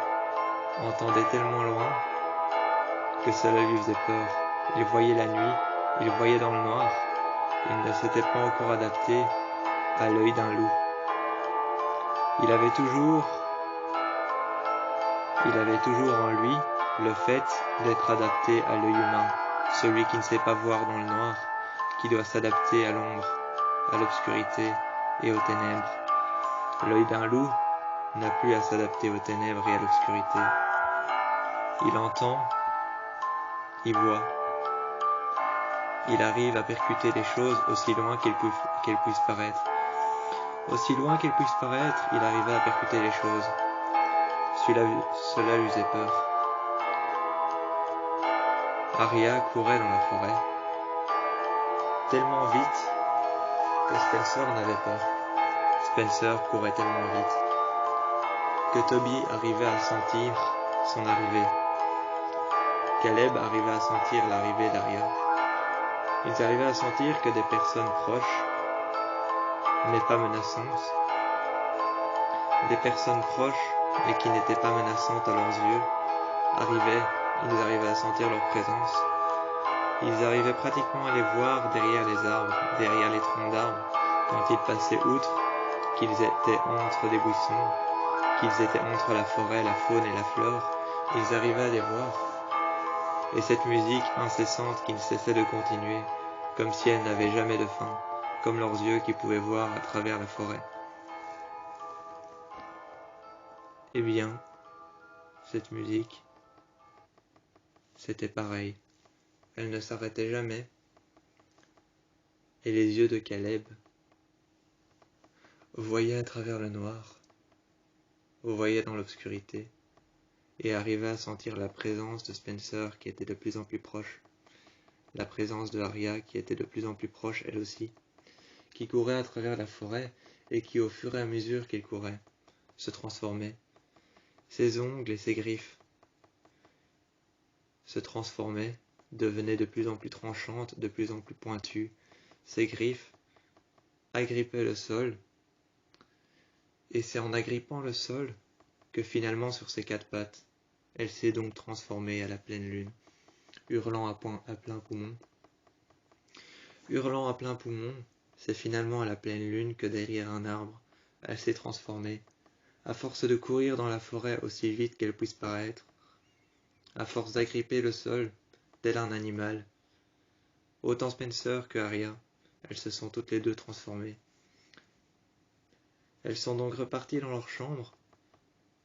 entendait tellement loin que cela lui faisait peur. Il voyait la nuit, il voyait dans le noir. Il ne s'était pas encore adapté à l'œil d'un loup. Il avait toujours en lui le fait d'être adapté à l'œil humain, celui qui ne sait pas voir dans le noir, qui doit s'adapter à l'ombre, à l'obscurité et aux ténèbres. L'œil d'un loup n'a plus à s'adapter aux ténèbres et à l'obscurité. Il entend, il voit. Il arrive à percuter les choses aussi loin qu'elles puissent paraître. Aussi loin qu'elles puissent paraître, il arrivait à percuter les choses. Cela lui faisait peur. Arya courait dans la forêt, tellement vite que Spencer en avait peur. Spencer courait tellement vite que Toby arrivait à sentir son arrivée. Caleb arrivait à sentir l'arrivée d'Arya. Ils arrivaient à sentir que des personnes proches, mais pas menaçantes, des personnes proches mais qui n'étaient pas menaçantes à leurs yeux, ils arrivaient à sentir leur présence. Ils arrivaient pratiquement à les voir derrière les arbres, derrière les troncs d'arbres, quand ils passaient outre, qu'ils étaient entre des buissons, qu'ils étaient entre la forêt, la faune et la flore. Ils arrivaient à les voir. Et cette musique incessante qui ne cessait de continuer, comme si elle n'avait jamais de fin, comme leurs yeux qui pouvaient voir à travers la forêt. Eh bien, cette musique, c'était pareil. Elle ne s'arrêtait jamais. Et les yeux de Caleb voyaient à travers le noir, voyaient dans l'obscurité, et arrivaient à sentir la présence de Spencer qui était de plus en plus proche, la présence de Arya qui était de plus en plus proche elle aussi, qui courait à travers la forêt et qui au fur et à mesure qu'il courait, se transformait. Ses ongles et ses griffes se transformaient, devenaient de plus en plus tranchantes, de plus en plus pointues. Ses griffes agrippaient le sol, et c'est en agrippant le sol que finalement sur ses quatre pattes, elle s'est donc transformée à la pleine lune, hurlant à plein poumon. Hurlant à plein poumon, c'est finalement à la pleine lune que derrière un arbre, elle s'est transformée, à force de courir dans la forêt aussi vite qu'elle puisse paraître, à force d'agripper le sol, tel un animal. Autant Spencer que Arya, elles se sont toutes les deux transformées. Elles sont donc reparties dans leur chambre,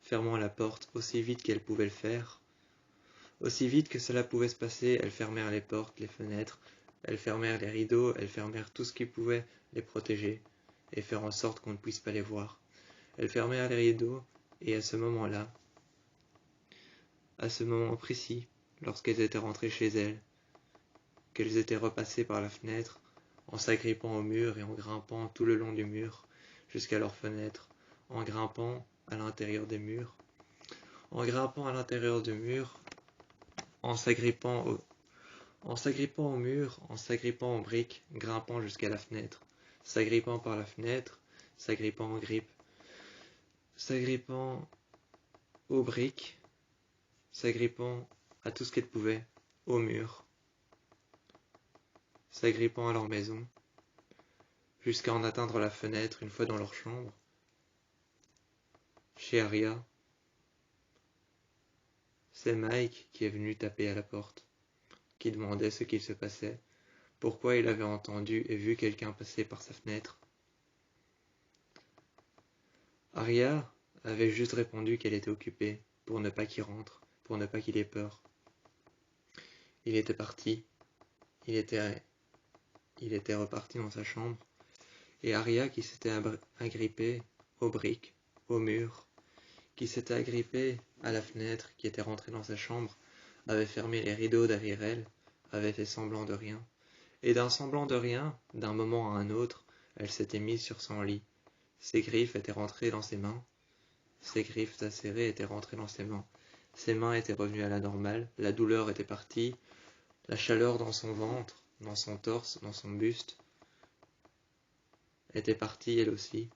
fermant la porte aussi vite qu'elles pouvaient le faire. Aussi vite que cela pouvait se passer, elles fermèrent les portes, les fenêtres, elles fermèrent les rideaux, elles fermèrent tout ce qui pouvait les protéger et faire en sorte qu'on ne puisse pas les voir. Elles fermèrent les rideaux et à ce moment-là, à ce moment précis, lorsqu'elles étaient rentrées chez elles, qu'elles étaient repassées par la fenêtre, en s'agrippant au mur et en grimpant tout le long du mur, jusqu'à leur fenêtre, en grimpant à l'intérieur des murs, en s'agrippant en s'agrippant au mur, en s'agrippant aux briques, grimpant jusqu'à la fenêtre, s'agrippant par la fenêtre, s'agrippant en grippe, s'agrippant aux briques, s'agrippant à tout ce qu'elle pouvait, au mur, s'agrippant à leur maison, jusqu'à en atteindre la fenêtre une fois dans leur chambre. Chez Aria, c'est Mike qui est venu taper à la porte, qui demandait ce qu'il se passait, pourquoi il avait entendu et vu quelqu'un passer par sa fenêtre. Aria avait juste répondu qu'elle était occupée, pour ne pas qu'il rentre, pour ne pas qu'il ait peur. Il était parti, il était reparti dans sa chambre, et Aria qui s'était agrippée aux briques, au mur, qui s'était agrippée à la fenêtre, qui était rentrée dans sa chambre, avait fermé les rideaux derrière elle, avait fait semblant de rien. Et d'un semblant de rien, d'un moment à un autre, elle s'était mise sur son lit. Ses griffes étaient rentrées dans ses mains. Ses griffes acérées étaient rentrées dans ses mains. Ses mains étaient revenues à la normale, la douleur était partie, la chaleur dans son ventre, dans son torse, dans son buste, était partie elle aussi.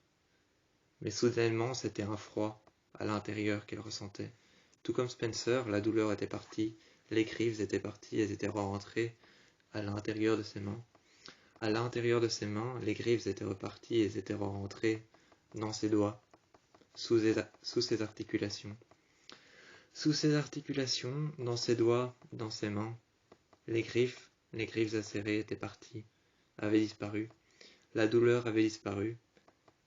Mais soudainement, c'était un froid à l'intérieur qu'elle ressentait. Tout comme Spencer, la douleur était partie, les griffes étaient parties, elles étaient rentrées à l'intérieur de ses mains. À l'intérieur de ses mains, les griffes étaient reparties et étaient rentrées dans ses doigts, sous ses articulations. Sous ses articulations, dans ses doigts, dans ses mains, les griffes acérées étaient parties, avaient disparu. La douleur avait disparu.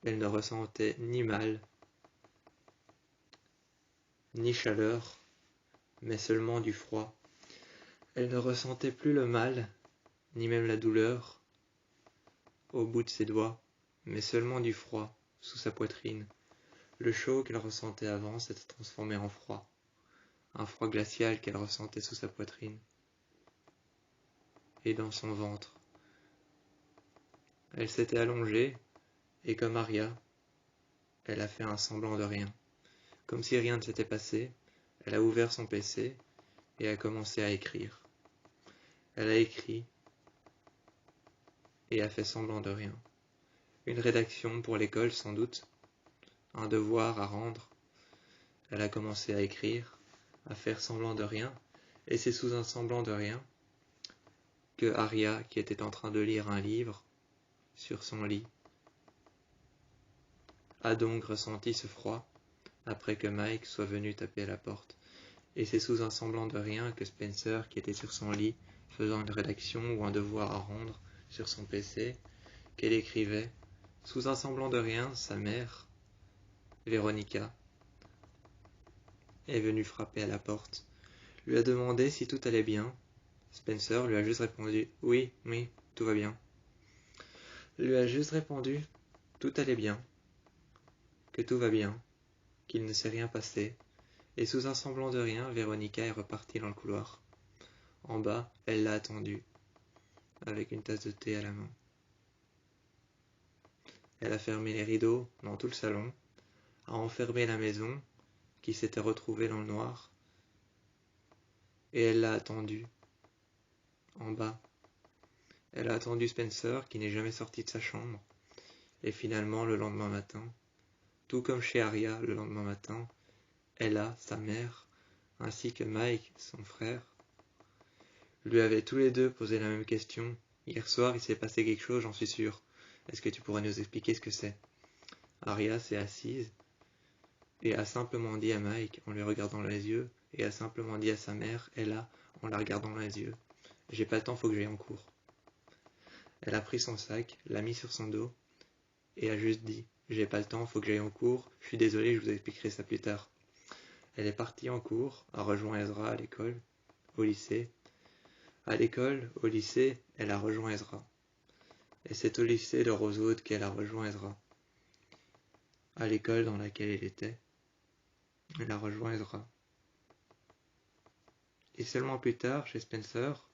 Elle ne ressentait ni mal, ni chaleur, mais seulement du froid. Elle ne ressentait plus le mal, ni même la douleur, au bout de ses doigts, mais seulement du froid, sous sa poitrine. Le chaud qu'elle ressentait avant s'était transformé en froid, un froid glacial qu'elle ressentait sous sa poitrine et dans son ventre. Elle s'était allongée, et comme Aria, elle a fait un semblant de rien. Comme si rien ne s'était passé, elle a ouvert son PC et a commencé à écrire. Elle a écrit et a fait semblant de rien. Une rédaction pour l'école sans doute, un devoir à rendre. Elle a commencé à écrire, à faire semblant de rien, et c'est sous un semblant de rien que Aria, qui était en train de lire un livre sur son lit, a donc ressenti ce froid après que Mike soit venu taper à la porte. Et c'est sous un semblant de rien que Spencer, qui était sur son lit, faisant une rédaction ou un devoir à rendre sur son PC, qu'elle écrivait, sous un semblant de rien, sa mère, Véronica, est venue frapper à la porte, lui a demandé si tout allait bien. Spencer lui a juste répondu « Oui, oui, tout va bien ». Lui a juste répondu « Tout allait bien », que tout va bien, qu'il ne s'est rien passé, et sous un semblant de rien, Véronica est repartie dans le couloir. En bas, elle l'a attendu, avec une tasse de thé à la main. Elle a fermé les rideaux dans tout le salon, a enfermé la maison, qui s'était retrouvée dans le noir, et elle l'a attendu, en bas. Elle a attendu Spencer, qui n'est jamais sorti de sa chambre, et finalement, le lendemain matin, tout comme chez Aria le lendemain matin, Ella, sa mère, ainsi que Mike, son frère, lui avaient tous les deux posé la même question. Hier soir, il s'est passé quelque chose, j'en suis sûr. Est-ce que tu pourrais nous expliquer ce que c'est? Aria s'est assise et a simplement dit à Mike en lui regardant dans les yeux, et a simplement dit à sa mère, Ella, en la regardant dans les yeux, « J'ai pas le temps, faut que j'aille en cours. » Elle a pris son sac, l'a mis sur son dos, et a juste dit, « J'ai pas le temps, faut que j'aille en cours, je suis désolé, je vous expliquerai ça plus tard. » Elle est partie en cours, a rejoint Ezra à l'école, au lycée. À l'école, au lycée, elle a rejoint Ezra. Et c'est au lycée de Rosewood qu'elle a rejoint Ezra. À l'école dans laquelle elle était, elle a rejoint Ezra. Et seulement plus tard, chez Spencer,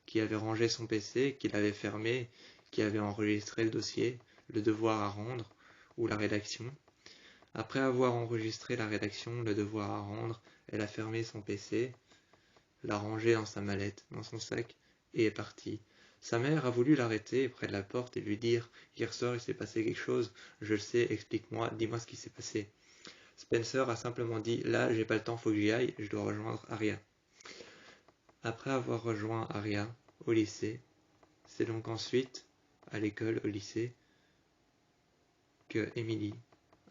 qui avait rangé son PC, qui l'avait fermé, qui avait enregistré le dossier, le devoir à rendre, ou la rédaction. Après avoir enregistré la rédaction, le devoir à rendre, elle a fermé son PC, l'a rangé dans sa mallette, dans son sac, et est partie. Sa mère a voulu l'arrêter près de la porte et lui dire « Hier soir, il s'est passé quelque chose, je le sais, explique-moi, dis-moi ce qui s'est passé. » Spencer a simplement dit « Là, j'ai pas le temps, faut que j'y aille, je dois rejoindre Aria. » Après avoir rejoint Aria au lycée, c'est donc ensuite à l'école, au lycée, que Emily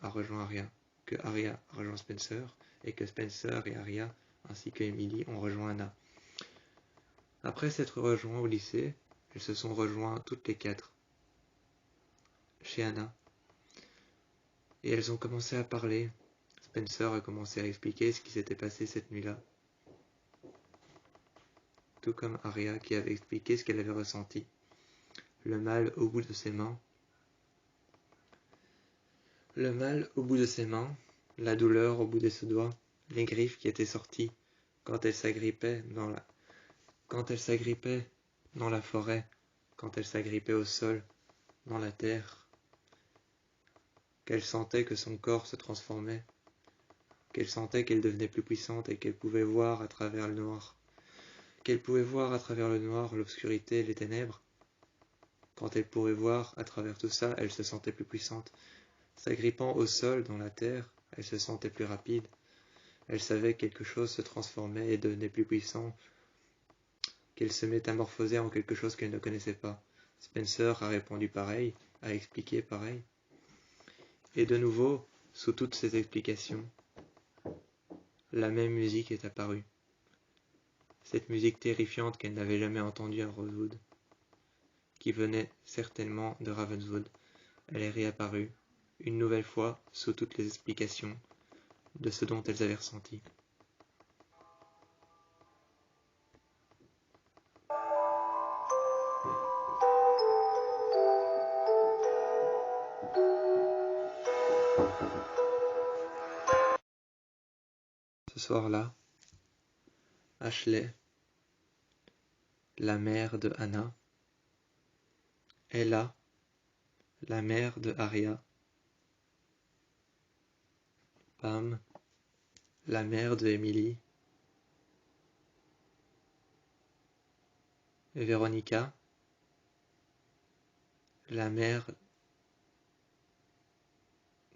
a rejoint Aria, que Aria a rejoint Spencer, et que Spencer et Aria, ainsi que Emily, ont rejoint Anna. Après s'être rejoints au lycée, elles se sont rejoints toutes les quatre chez Anna, et elles ont commencé à parler. Spencer a commencé à expliquer ce qui s'était passé cette nuit-là, tout comme Aria qui avait expliqué ce qu'elle avait ressenti. Le mal au bout de ses mains, la douleur au bout de ses doigts, les griffes qui étaient sorties quand elle s'agrippait dans la forêt, quand elle s'agrippait au sol, dans la terre, qu'elle sentait que son corps se transformait, qu'elle sentait qu'elle devenait plus puissante et qu'elle pouvait voir à travers le noir, l'obscurité, les ténèbres. Quand elle pourrait voir à travers tout ça, elle se sentait plus puissante. S'agrippant au sol, dans la terre, elle se sentait plus rapide. Elle savait que quelque chose se transformait et devenait plus puissant, qu'elle se métamorphosait en quelque chose qu'elle ne connaissait pas. Spencer a répondu pareil, a expliqué pareil. Et de nouveau, sous toutes ces explications, la même musique est apparue. Cette musique terrifiante qu'elle n'avait jamais entendue à Rosewood, qui venait certainement de Ravenswood. Elle est réapparue, une nouvelle fois, sous toutes les explications de ce dont elles avaient ressenti. Ce soir-là, Ashley, la mère de Anna, Ella, la mère de Aria, Pam, la mère de Emily, et Veronica, la mère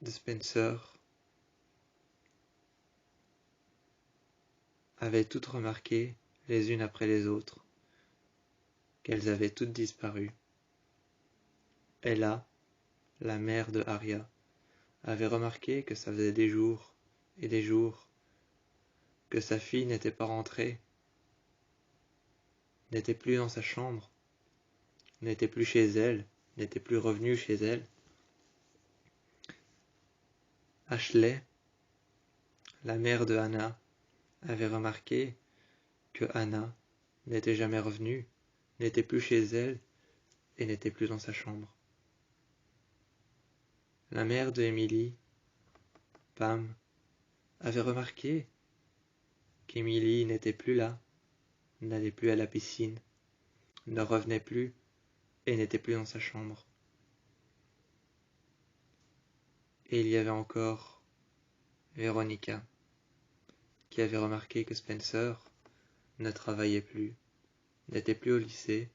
de Spencer, avaient toutes remarqué, les unes après les autres, qu'elles avaient toutes disparu. Ella, la mère de Aria, avait remarqué que ça faisait des jours et des jours que sa fille n'était pas rentrée, n'était plus dans sa chambre, n'était plus chez elle, n'était plus revenue chez elle. Ashley, la mère de Anna, avait remarqué que Anna n'était jamais revenue, n'était plus chez elle et n'était plus dans sa chambre. La mère de Emily, Pam, avait remarqué qu'Emily n'était plus là, n'allait plus à la piscine, ne revenait plus et n'était plus dans sa chambre. Et il y avait encore Veronica, qui avait remarqué que Spencer ne travaillait plus, n'était plus au lycée,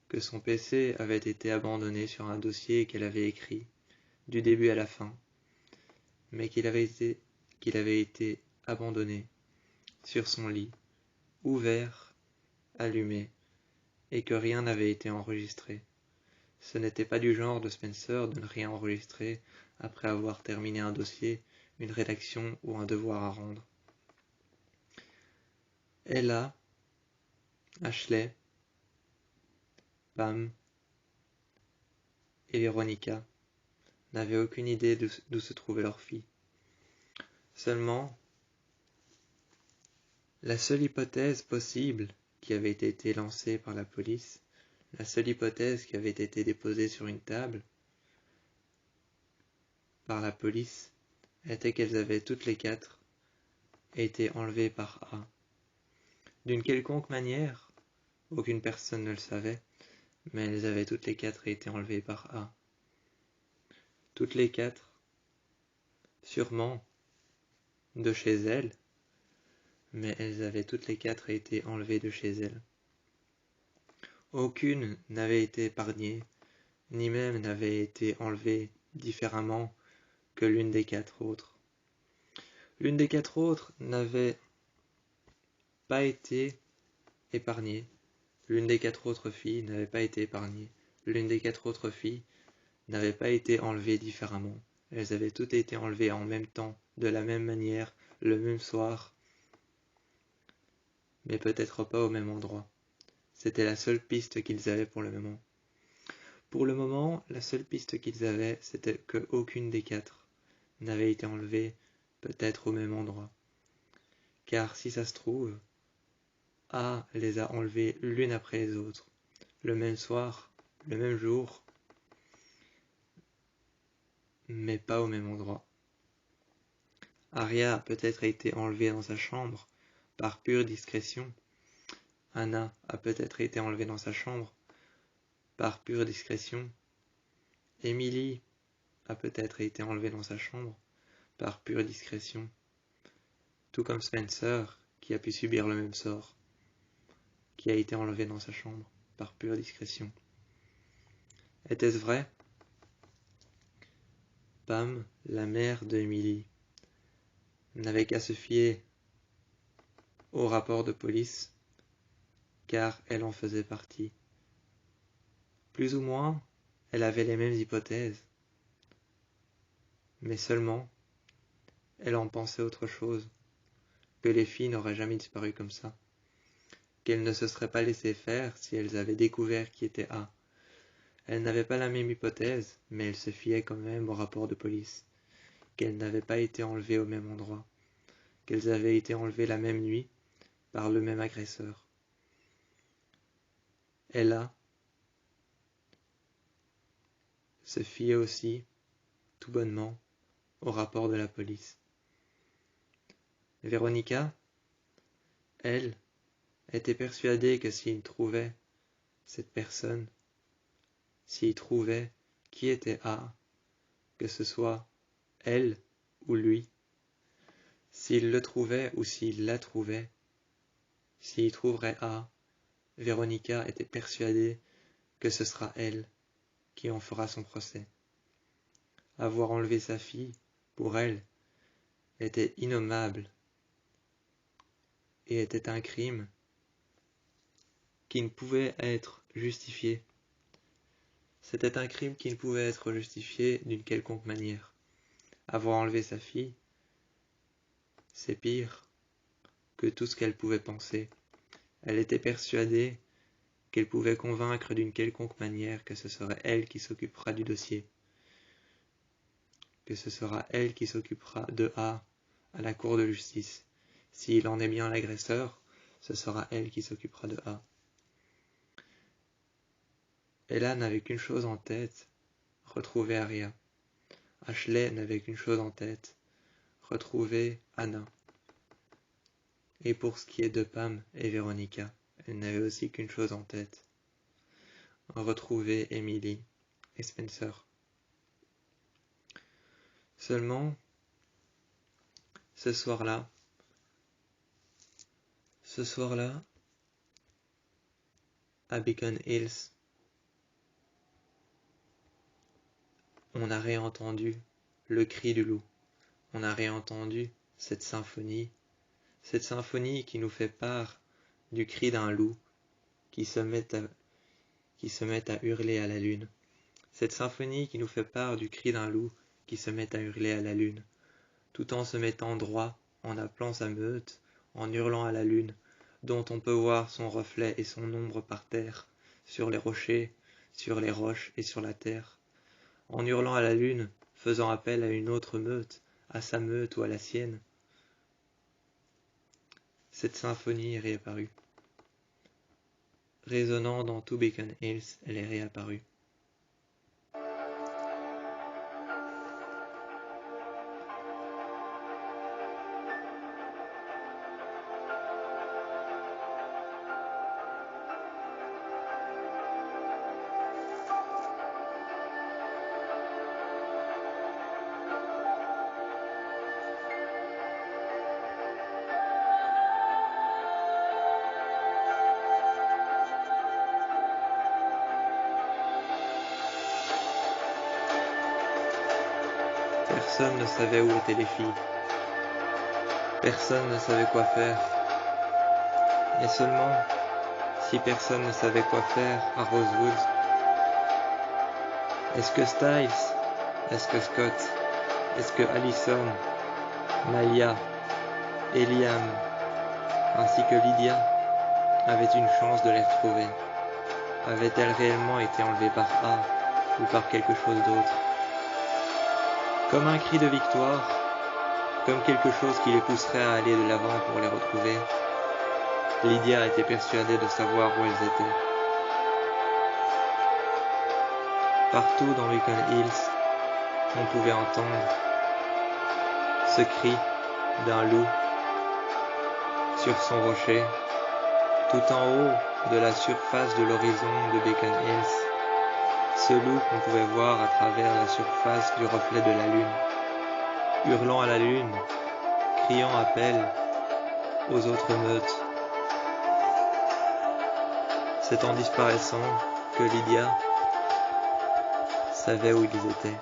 que son PC avait été abandonné sur un dossier qu'elle avait écrit, du début à la fin, mais qu'il avait été abandonné sur son lit, ouvert, allumé, et que rien n'avait été enregistré. Ce n'était pas du genre de Spencer de ne rien enregistrer après avoir terminé un dossier, une rédaction ou un devoir à rendre. Ella, Ashley, Pam et Veronica n'avaient aucune idée d'où se trouvait leur fille. Seulement, la seule hypothèse possible qui avait été lancée par la police, la seule hypothèse qui avait été déposée sur une table par la police, était qu'elles avaient toutes les quatre été enlevées par A. D'une quelconque manière, aucune personne ne le savait, mais elles avaient toutes les quatre été enlevées par A. Toutes les quatre, sûrement de chez elles, mais elles avaient toutes les quatre été enlevées de chez elles. Aucune n'avait été épargnée, ni même n'avait été enlevée différemment que l'une des 4 autres. L'une des 4 autres n'avait pas été épargnée. L'une des 4 autres filles n'avait pas été épargnée. L'une des 4 autres filles n'avait pas été enlevée différemment. Elles avaient toutes été enlevées en même temps, de la même manière, le même soir, mais peut-être pas au même endroit. C'était la seule piste qu'ils avaient pour le moment. Pour le moment, la seule piste qu'ils avaient, c'était que aucune des 4 n'avait été enlevée, peut-être au même endroit. Car si ça se trouve, A les a enlevées l'une après les autres, le même soir, le même jour, mais pas au même endroit. Aria a peut-être été enlevée dans sa chambre par pure discrétion. Anna a peut-être été enlevée dans sa chambre par pure discrétion. Emily a peut-être été enlevée dans sa chambre par pure discrétion. Tout comme Spencer, qui a pu subir le même sort, qui a été enlevé dans sa chambre par pure discrétion. Était-ce vrai? Pam, la mère de Emily, n'avait qu'à se fier au rapport de police, car elle en faisait partie. Plus ou moins, elle avait les mêmes hypothèses, mais seulement, elle en pensait autre chose, que les filles n'auraient jamais disparu comme ça, qu'elles ne se seraient pas laissées faire si elles avaient découvert qui était A. Elle n'avait pas la même hypothèse, mais elle se fiait quand même au rapport de police, qu'elles n'avaient pas été enlevées au même endroit, qu'elles avaient été enlevées la même nuit par le même agresseur. Ella se fiait aussi, tout bonnement, au rapport de la police. Véronica, elle, était persuadée que s'il trouvait cette personne, s'il trouvait qui était A, que ce soit elle ou lui, s'il le trouvait ou s'il la trouvait, s'il trouverait A, Véronica était persuadée que ce sera elle qui en fera son procès. Avoir enlevé sa fille, pour elle, était innommable et était un crime qui ne pouvait être justifié. C'était un crime qui ne pouvait être justifié d'une quelconque manière. Avoir enlevé sa fille, c'est pire que tout ce qu'elle pouvait penser. Elle était persuadée qu'elle pouvait convaincre d'une quelconque manière que ce serait elle qui s'occupera du dossier, que ce sera elle qui s'occupera de A à la cour de justice. S'il en est bien l'agresseur, ce sera elle qui s'occupera de A. Ella n'avait qu'une chose en tête, retrouver Aria. Ashley n'avait qu'une chose en tête, retrouver Anna. Et pour ce qui est de Pam et Véronica, elle n'avait aussi qu'une chose en tête, retrouver Emily et Spencer. Seulement, ce soir-là, à Beacon Hills, on a réentendu le cri du loup. On a réentendu cette symphonie qui nous fait part du cri d'un loup qui se met à hurler à la lune. Cette symphonie qui nous fait part du cri d'un loup qui se met à hurler à la lune, tout en se mettant droit, en appelant sa meute, en hurlant à la lune, dont on peut voir son reflet et son ombre par terre, sur les rochers, sur les roches et sur la terre. En hurlant à la lune, faisant appel à une autre meute, à sa meute ou à la sienne. Cette symphonie est réapparue. Résonnant dans tout Beacon Hills, elle est réapparue. Personne ne savait où étaient les filles. Personne ne savait quoi faire. Et seulement, si personne ne savait quoi faire à Rosewood, est-ce que Styles, est-ce que Scott, est-ce que Allison, Malia et Liam, ainsi que Lydia, avaient une chance de les retrouver? Avait-elle réellement été enlevée par A ou par quelque chose d'autre? Comme un cri de victoire, comme quelque chose qui les pousserait à aller de l'avant pour les retrouver, Lydia était persuadée de savoir où elles étaient. Partout dans Beacon Hills, on pouvait entendre ce cri d'un loup sur son rocher, tout en haut de la surface de l'horizon de Beacon Hills. Ce loup qu'on pouvait voir à travers la surface du reflet de la lune, hurlant à la lune, criant appel aux autres meutes. C'est en disparaissant que Lydia savait où ils étaient.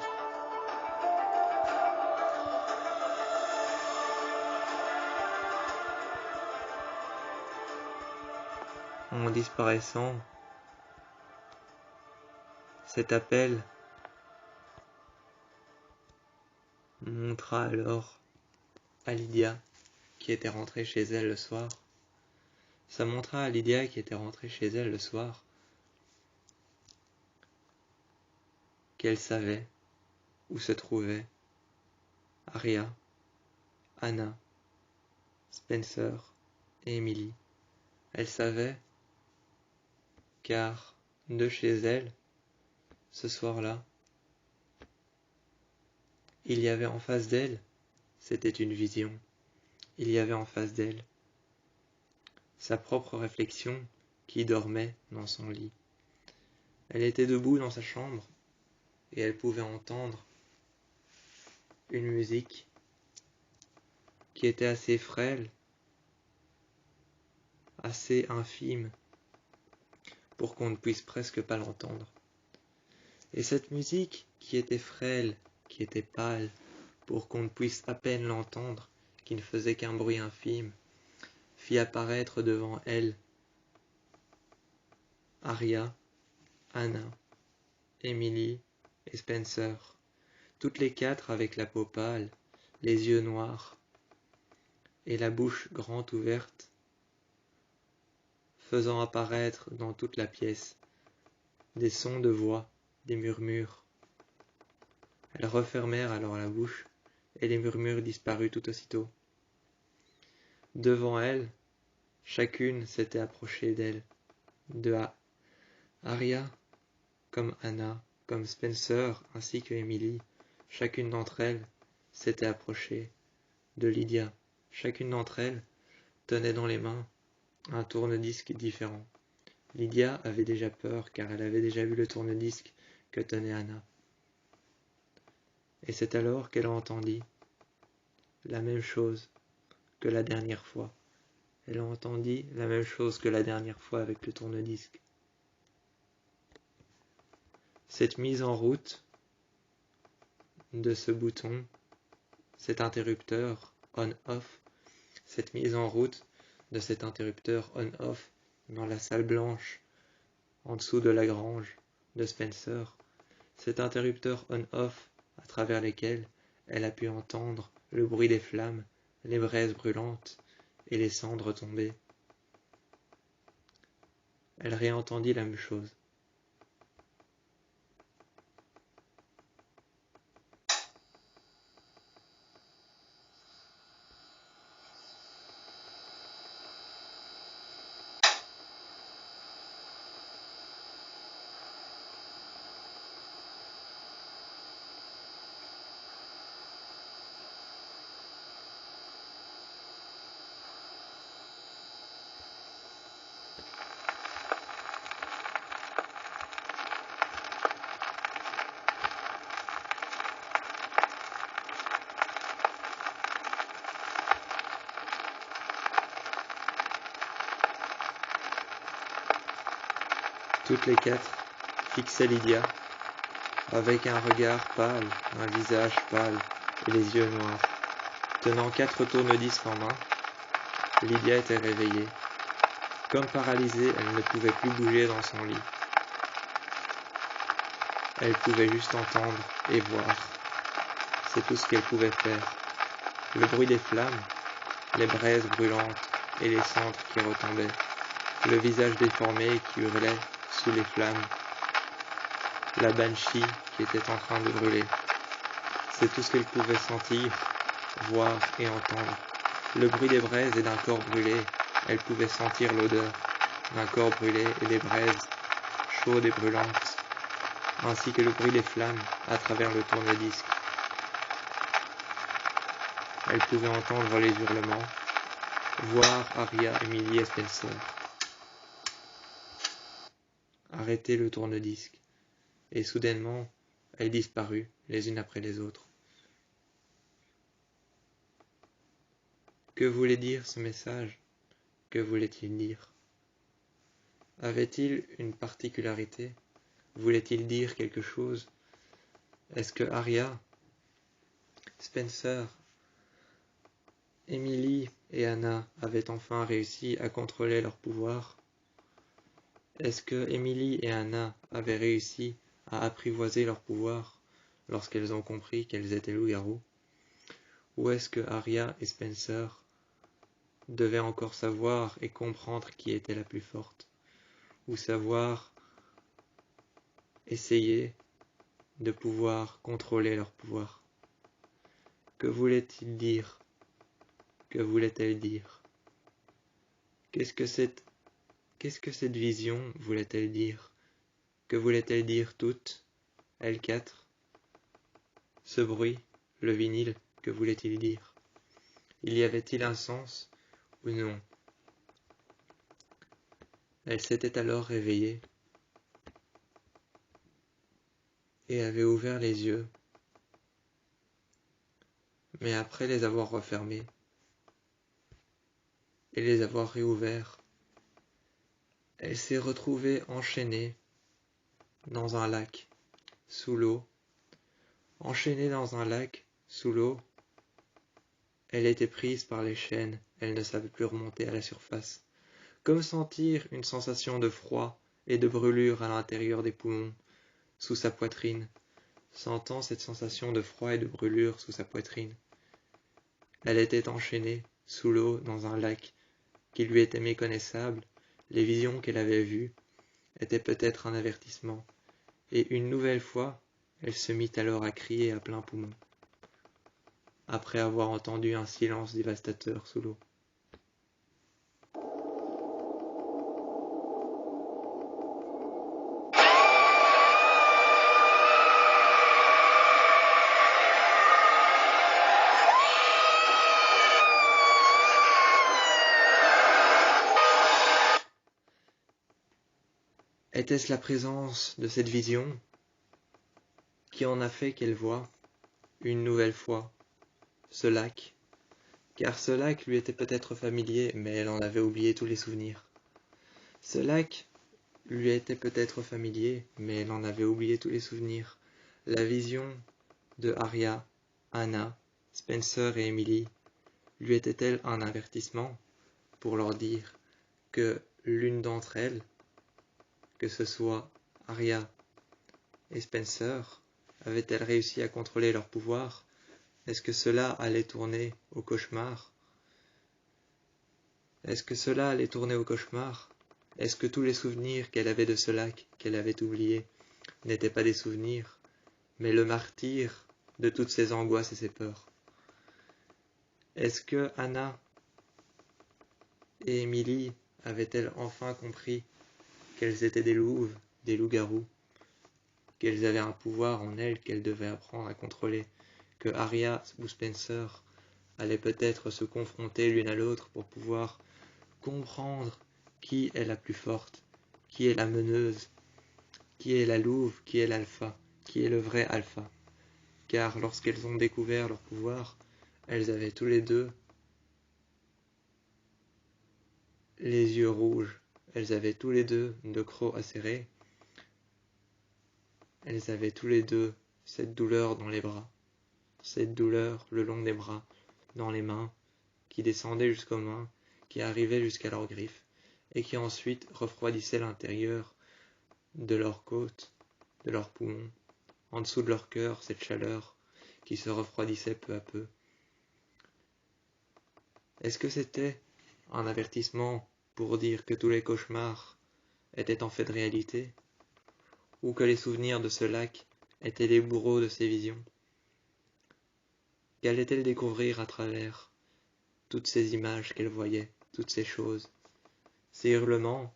En disparaissant, cet appel montra alors à Lydia qui était rentrée chez elle le soir. Ça montra à Lydia qui était rentrée chez elle le soir qu'elle savait où se trouvaient Aria, Anna, Spencer et Emily. Elle savait car de chez elle, ce soir-là, il y avait en face d'elle, c'était une vision, il y avait en face d'elle sa propre réflexion qui dormait dans son lit. Elle était debout dans sa chambre et elle pouvait entendre une musique qui était assez frêle, assez infime pour qu'on ne puisse presque pas l'entendre. Et cette musique qui était frêle, qui était pâle, pour qu'on ne puisse à peine l'entendre, qui ne faisait qu'un bruit infime, fit apparaître devant elle Aria, Anna, Emily et Spencer, toutes les quatre avec la peau pâle, les yeux noirs et la bouche grande ouverte, faisant apparaître dans toute la pièce des sons de voix, des murmures. Elles refermèrent alors la bouche et les murmures disparurent tout aussitôt. Devant elles, chacune s'était approchée d'elle, de Aria, comme Anna, comme Spencer, ainsi que Emily. Chacune d'entre elles s'était approchée de Lydia. Chacune d'entre elles tenait dans les mains un tourne-disque différent. Lydia avait déjà peur car elle avait déjà vu le tourne-disque que tenait Anna. Et c'est alors qu'elle entendit la même chose que la dernière fois. Elle entendit la même chose que la dernière fois avec le tourne-disque. Cette mise en route de ce bouton, cet interrupteur on-off, cette mise en route de cet interrupteur on-off dans la salle blanche, en dessous de la grange de Spencer, cet interrupteur on-off à travers lesquels elle a pu entendre le bruit des flammes, les braises brûlantes et les cendres tombées. Elle réentendit la même chose. Toutes les quatre fixaient Lydia avec un regard pâle, un visage pâle, et les yeux noirs. Tenant 4 tourne-disques en main, Lydia était réveillée. Comme paralysée, elle ne pouvait plus bouger dans son lit. Elle pouvait juste entendre et voir. C'est tout ce qu'elle pouvait faire. Le bruit des flammes, les braises brûlantes et les cendres qui retombaient. Le visage déformé qui hurlait sous les flammes. La banshee qui était en train de brûler. C'est tout ce qu'elle pouvait sentir, voir et entendre. Le bruit des braises et d'un corps brûlé. Elle pouvait sentir l'odeur d'un corps brûlé et des braises chaudes et brûlantes, ainsi que le bruit des flammes à travers le tourne-disque. Elle pouvait entendre les hurlements, voir Arya, Emily et Spencer. Arrêter le tourne-disque, et soudainement, elles disparurent les unes après les autres. Que voulait dire ce message? Que voulait-il dire? Avait-il une particularité? Voulait-il dire quelque chose? Est-ce que Arya, Spencer, Emily et Anna avaient enfin réussi à contrôler leur pouvoir? Est-ce que Emily et Anna avaient réussi à apprivoiser leur pouvoir lorsqu'elles ont compris qu'elles étaient loups-garous? Ou est-ce que Arya et Spencer devaient encore savoir et comprendre qui était la plus forte? Ou savoir essayer de pouvoir contrôler leur pouvoir? Que voulait-il dire? Que voulait-elle dire? Qu'est-ce que cette vision voulait-elle dire? Que voulait-elle dire toutes, elles quatre? Ce bruit, le vinyle, que voulait-il dire? Il y avait-il un sens ou non? Elle s'était alors réveillée et avait ouvert les yeux, mais après les avoir refermés et les avoir réouverts, elle s'est retrouvée enchaînée dans un lac, sous l'eau. Enchaînée dans un lac, sous l'eau, elle était prise par les chaînes, elle ne savait plus remonter à la surface. Comme sentir une sensation de froid et de brûlure à l'intérieur des poumons, sous sa poitrine, sentant cette sensation de froid et de brûlure sous sa poitrine. Elle était enchaînée, sous l'eau, dans un lac qui lui était méconnaissable. Les visions qu'elle avait vues étaient peut-être un avertissement, et une nouvelle fois, elle se mit alors à crier à plein poumon, après avoir entendu un silence dévastateur sous l'eau. Était-ce la présence de cette vision qui en a fait qu'elle voit, une nouvelle fois, ce lac? Car ce lac lui était peut-être familier, mais elle en avait oublié tous les souvenirs. Ce lac lui était peut-être familier, mais elle en avait oublié tous les souvenirs. La vision de Arya, Anna, Spencer et Emily lui était-elle un avertissement pour leur dire que l'une d'entre elles, que ce soit Arya et Spencer, avait-elle réussi à contrôler leur pouvoir? Est-ce que cela allait tourner au cauchemar? Est-ce que cela allait tourner au cauchemar? Est-ce que tous les souvenirs qu'elle avait de ce lac, qu'elle avait oubliés, n'étaient pas des souvenirs, mais le martyre de toutes ses angoisses et ses peurs? Est-ce que Anna et Emily avaient-elles enfin compris qu'elles étaient des louves, des loups-garous, qu'elles avaient un pouvoir en elles qu'elles devaient apprendre à contrôler, que Arya ou Spencer allaient peut-être se confronter l'une à l'autre pour pouvoir comprendre qui est la plus forte, qui est la meneuse, qui est la louve, qui est l'alpha, qui est le vrai alpha. Car lorsqu'elles ont découvert leur pouvoir, elles avaient tous les deux les yeux rouges, elles avaient tous les deux de crocs acérés, elles avaient tous les deux cette douleur dans les bras. cette douleur le long des bras, dans les mains, qui descendait jusqu'aux mains, qui arrivait jusqu'à leurs griffes, et qui ensuite refroidissait l'intérieur de leurs côtes, de leurs poumons, en dessous de leur cœur, cette chaleur qui se refroidissait peu à peu. Est-ce que c'était un avertissement pour dire que tous les cauchemars étaient en fait réalité, ou que les souvenirs de ce lac étaient les bourreaux de ces visions? Qu'allait-elle découvrir à travers toutes ces images qu'elle voyait, toutes ces choses, ces hurlements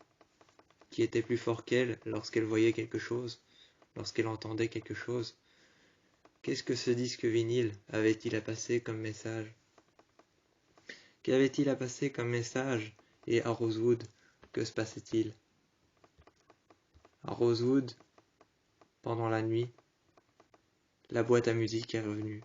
qui étaient plus forts qu'elle lorsqu'elle voyait quelque chose, lorsqu'elle entendait quelque chose? Qu'est-ce que ce disque vinyle avait-il à passer comme message? Qu'avait-il à passer comme message? Et à Rosewood, que se passait-il? À Rosewood, pendant la nuit, la boîte à musique est revenue.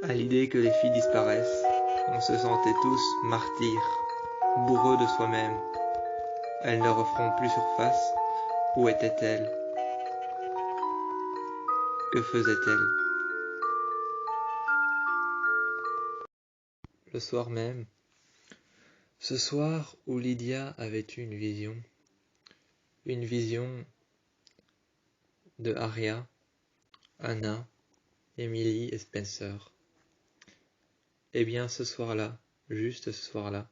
À l'idée que les filles disparaissent, on se sentait tous martyrs, bourreux de soi-même. Elles ne referont plus surface. Où étaient-elles? Que faisaient-elles? Le soir même, ce soir où Lydia avait eu une vision de Arya, Anna, Emily et Spencer. Eh bien ce soir-là, juste ce soir-là,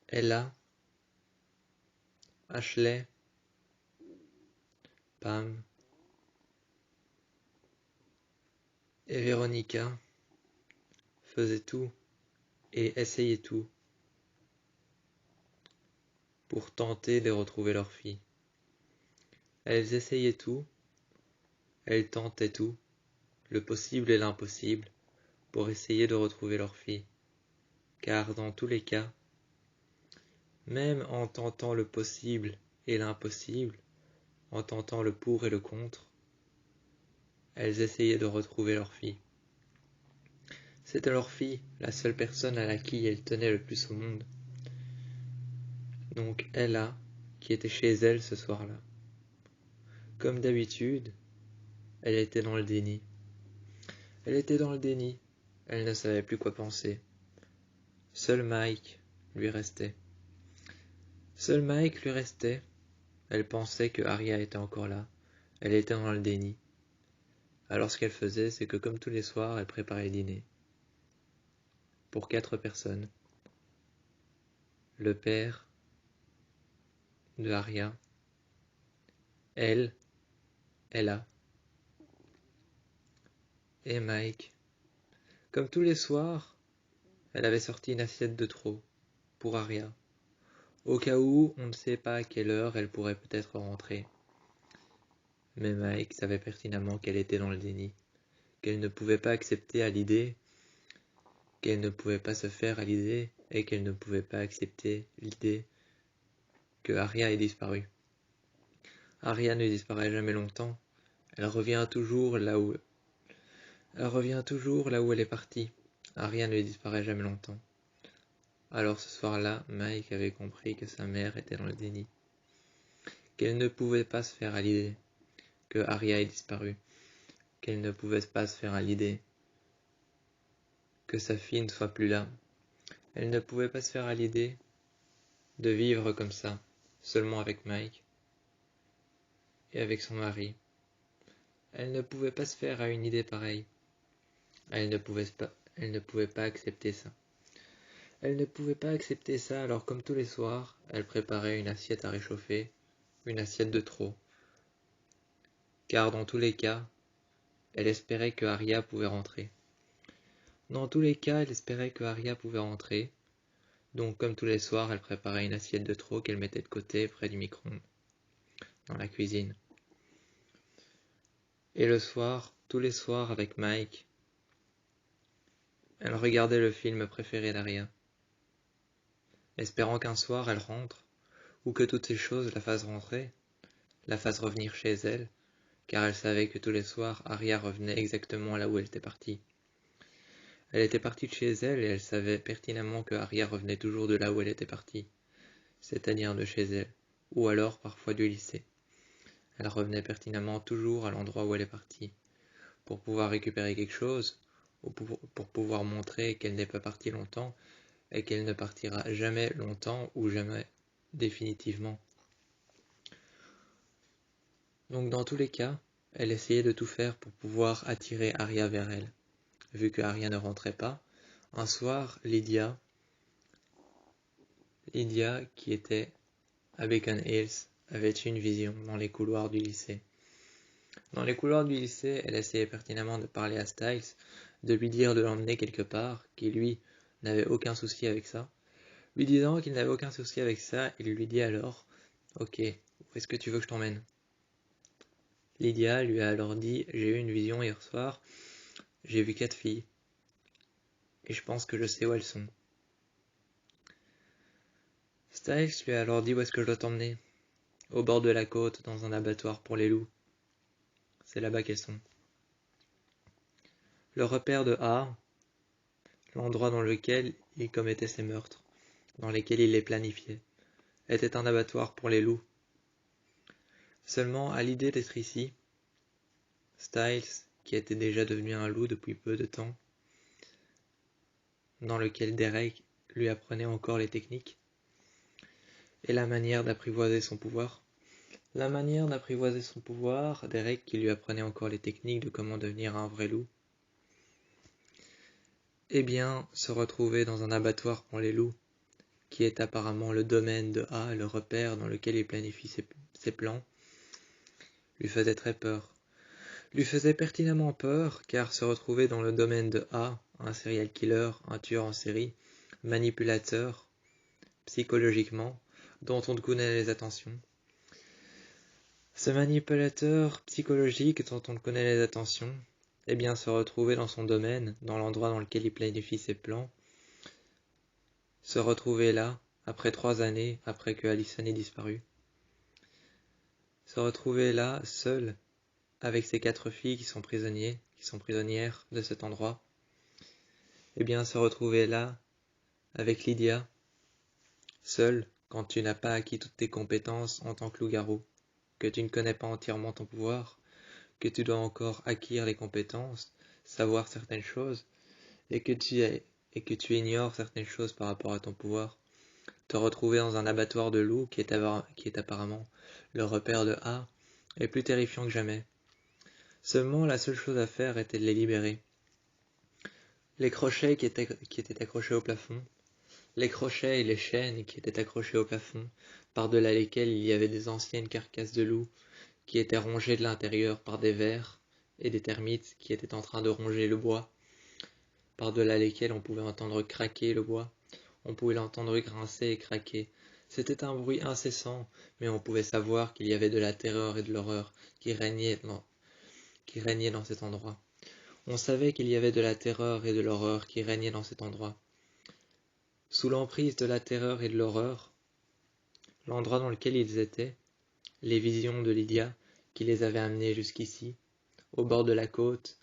Ella, Ashley, Pam et Veronica faisaient tout et essayaient tout pour tenter de retrouver leur fille. Elles essayaient tout, elles tentaient tout, le possible et l'impossible, pour essayer de retrouver leur fille. Car dans tous les cas, même en tentant le possible et l'impossible, en tentant le pour et le contre, elles essayaient de retrouver leur fille. C'était leur fille, la seule personne à qui elles tenaient le plus au monde. Donc Ella, qui était chez elle ce soir-là. Comme d'habitude, elle était dans le déni. Elle était dans le déni, elle ne savait plus quoi penser. Seul Mike lui restait. Seul Mike lui restait. Elle pensait que Arya était encore là. Elle était dans le déni. Alors ce qu'elle faisait, c'est que comme tous les soirs, elle préparait le dîner. Pour 4 personnes. Le père de Arya, elle, Ella et Mike. Comme tous les soirs, elle avait sorti une assiette de trop pour Arya. Au cas où, on ne sait pas à quelle heure elle pourrait peut-être rentrer. Mais Mike savait pertinemment qu'elle était dans le déni, qu'elle ne pouvait pas accepter à l'idée, qu'elle ne pouvait pas se faire à l'idée, et qu'elle ne pouvait pas accepter l'idée que Arya ait disparu. Arya ne disparaît jamais longtemps, elle revient toujours là où elle est partie. Arya ne disparaît jamais longtemps. Alors ce soir-là, Mike avait compris que sa mère était dans le déni, qu'elle ne pouvait pas se faire à l'idée que Arya ait disparu, qu'elle ne pouvait pas se faire à l'idée que sa fille ne soit plus là. Elle ne pouvait pas se faire à l'idée de vivre comme ça, seulement avec Mike et avec son mari. Elle ne pouvait pas se faire à une idée pareille. Elle ne pouvait pas accepter ça. Elle ne pouvait pas accepter ça, alors comme tous les soirs, elle préparait une assiette à réchauffer, une assiette de trop, car dans tous les cas, elle espérait que Arya pouvait rentrer. Dans tous les cas, elle espérait que Arya pouvait rentrer, donc comme tous les soirs, elle préparait une assiette de trop qu'elle mettait de côté près du micro-ondes, dans la cuisine. Et le soir, tous les soirs avec Mike, elle regardait le film préféré d'Arya, espérant qu'un soir elle rentre, ou que toutes ces choses la fassent rentrer, la fassent revenir chez elle, car elle savait que tous les soirs Arya revenait exactement là où elle était partie. Elle était partie de chez elle et elle savait pertinemment que Arya revenait toujours de là où elle était partie, c'est-à-dire de chez elle, ou alors parfois du lycée. Elle revenait pertinemment toujours à l'endroit où elle est partie, pour pouvoir récupérer quelque chose, ou pour pouvoir montrer qu'elle n'est pas partie longtemps, et qu'elle ne partira jamais longtemps ou jamais définitivement. Donc dans tous les cas, elle essayait de tout faire pour pouvoir attirer Arya vers elle. Vu que Arya ne rentrait pas, un soir, Lydia qui était à Beacon Hills, avait eu une vision dans les couloirs du lycée. Dans les couloirs du lycée, elle essayait pertinemment de parler à Styles, de lui dire de l'emmener quelque part, qui lui n'avait aucun souci avec ça. Lui disant qu'il n'avait aucun souci avec ça, il lui dit alors « Ok, où est-ce que tu veux que je t'emmène ?» Lydia lui a alors dit « J'ai eu une vision hier soir, j'ai vu 4 filles, et je pense que je sais où elles sont. » Styles lui a alors dit « Où est-ce que je dois t'emmener ?»« Au bord de la côte, dans un abattoir pour les loups. C'est là-bas qu'elles sont. » Le repère de A, l'endroit dans lequel il commettait ses meurtres, dans lesquels il les planifiait, était un abattoir pour les loups. Seulement, à l'idée d'être ici, Styles, qui était déjà devenu un loup depuis peu de temps, dans lequel Derek lui apprenait encore les techniques, et la manière d'apprivoiser son pouvoir. La manière d'apprivoiser son pouvoir, Derek qui lui apprenait encore les techniques de comment devenir un vrai loup, eh bien, se retrouver dans un abattoir pour les loups, qui est apparemment le domaine de A, le repère dans lequel il planifie ses plans, lui faisait très peur. Lui faisait pertinemment peur, car se retrouver dans le domaine de A, un serial killer, un tueur en série, manipulateur, psychologiquement, dont on ne connaît les attentions. Ce manipulateur psychologique dont on ne connaît les attentions, eh bien se retrouver dans son domaine, dans l'endroit dans lequel il planifie ses plans, se retrouver là, après 3 années, après que Allison ait disparu, se retrouver là, seul, avec ces 4 filles qui sont prisonnières de cet endroit, eh bien se retrouver là, avec Lydia, seul, quand tu n'as pas acquis toutes tes compétences en tant que loup-garou, que tu ne connais pas entièrement ton pouvoir, que tu dois encore acquérir les compétences, savoir certaines choses, et que tu ignores certaines choses par rapport à ton pouvoir. Te retrouver dans un abattoir de loups qui est apparemment le repère de A est plus terrifiant que jamais. Seulement, la seule chose à faire était de les libérer. Les crochets qui étaient accrochés au plafond, les crochets et les chaînes qui étaient accrochés au plafond, par-delà lesquels il y avait des anciennes carcasses de loups qui étaient rongées de l'intérieur par des vers et des termites qui étaient en train de ronger le bois, par-delà lesquels on pouvait entendre craquer le bois, on pouvait l'entendre grincer et craquer. C'était un bruit incessant, mais on pouvait savoir qu'il y avait de la terreur et de l'horreur qui régnaient dans cet endroit. On savait qu'il y avait de la terreur et de l'horreur qui régnaient dans cet endroit. Sous l'emprise de la terreur et de l'horreur, l'endroit dans lequel ils étaient, les visions de Lydia qui les avaient amenés jusqu'ici, au bord de la côte,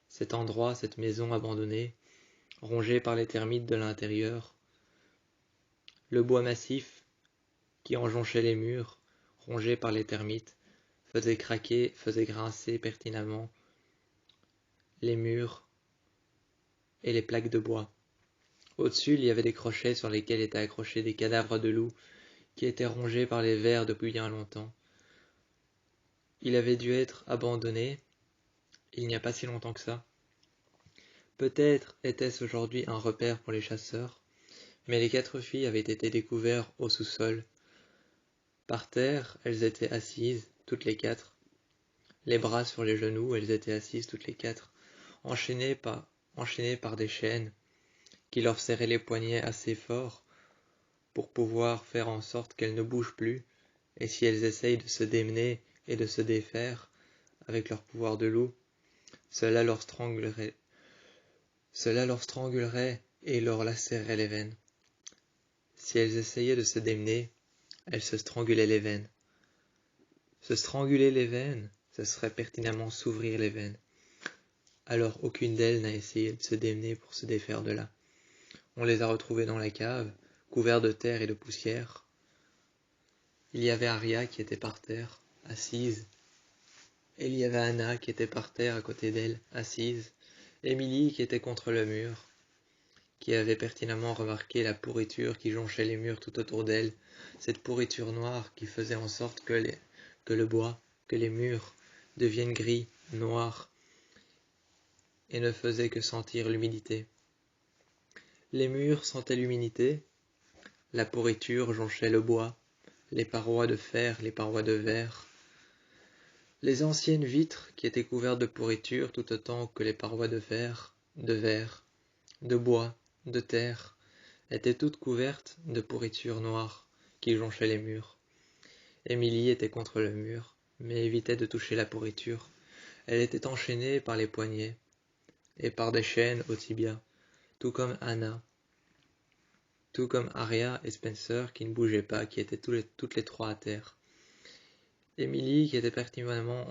cet endroit, cette maison abandonnée, rongée par les termites de l'intérieur, le bois massif qui en jonchait les murs, rongé par les termites, faisait craquer, faisait grincer pertinemment les murs et les plaques de bois. Au-dessus, il y avait des crochets sur lesquels étaient accrochés des cadavres de loups qui étaient rongés par les vers depuis bien longtemps. Il avait dû être abandonné il n'y a pas si longtemps que ça. Peut-être était-ce aujourd'hui un repère pour les chasseurs, mais les 4 filles avaient été découvertes au sous-sol. Par terre, elles étaient assises, toutes les 4, les bras sur les genoux, elles étaient assises toutes les quatre, enchaînées par des chaînes qui leur serraient les poignets assez fort pour pouvoir faire en sorte qu'elles ne bougent plus, et si elles essayent de se démener et de se défaire avec leur pouvoir de loup, cela leur strangulerait et leur lacérerait les veines. Si elles essayaient de se démener, elles se strangulaient les veines. Se stranguler les veines, ce serait pertinemment s'ouvrir les veines. Alors aucune d'elles n'a essayé de se démener pour se défaire de là. On les a retrouvées dans la cave, couverts de terre et de poussière. Il y avait Aria qui était par terre, assise. Et il y avait Anna qui était par terre à côté d'elle, assise. Émilie qui était contre le mur, qui avait pertinemment remarqué la pourriture qui jonchait les murs tout autour d'elle, cette pourriture noire qui faisait en sorte que le bois, que les murs deviennent gris, noirs, et ne faisaient que sentir l'humidité. Les murs sentaient l'humidité, la pourriture jonchait le bois, les parois de fer, les parois de verre. Les anciennes vitres qui étaient couvertes de pourriture tout autant que les parois de verre, de bois, de terre, étaient toutes couvertes de pourriture noire qui jonchait les murs. Émilie était contre le mur, mais évitait de toucher la pourriture. Elle était enchaînée par les poignets et par des chaînes au tibia, tout comme Anna, tout comme Aria et Spencer qui ne bougeaient pas, qui étaient toutes les trois à terre. Émilie qui était pertinemment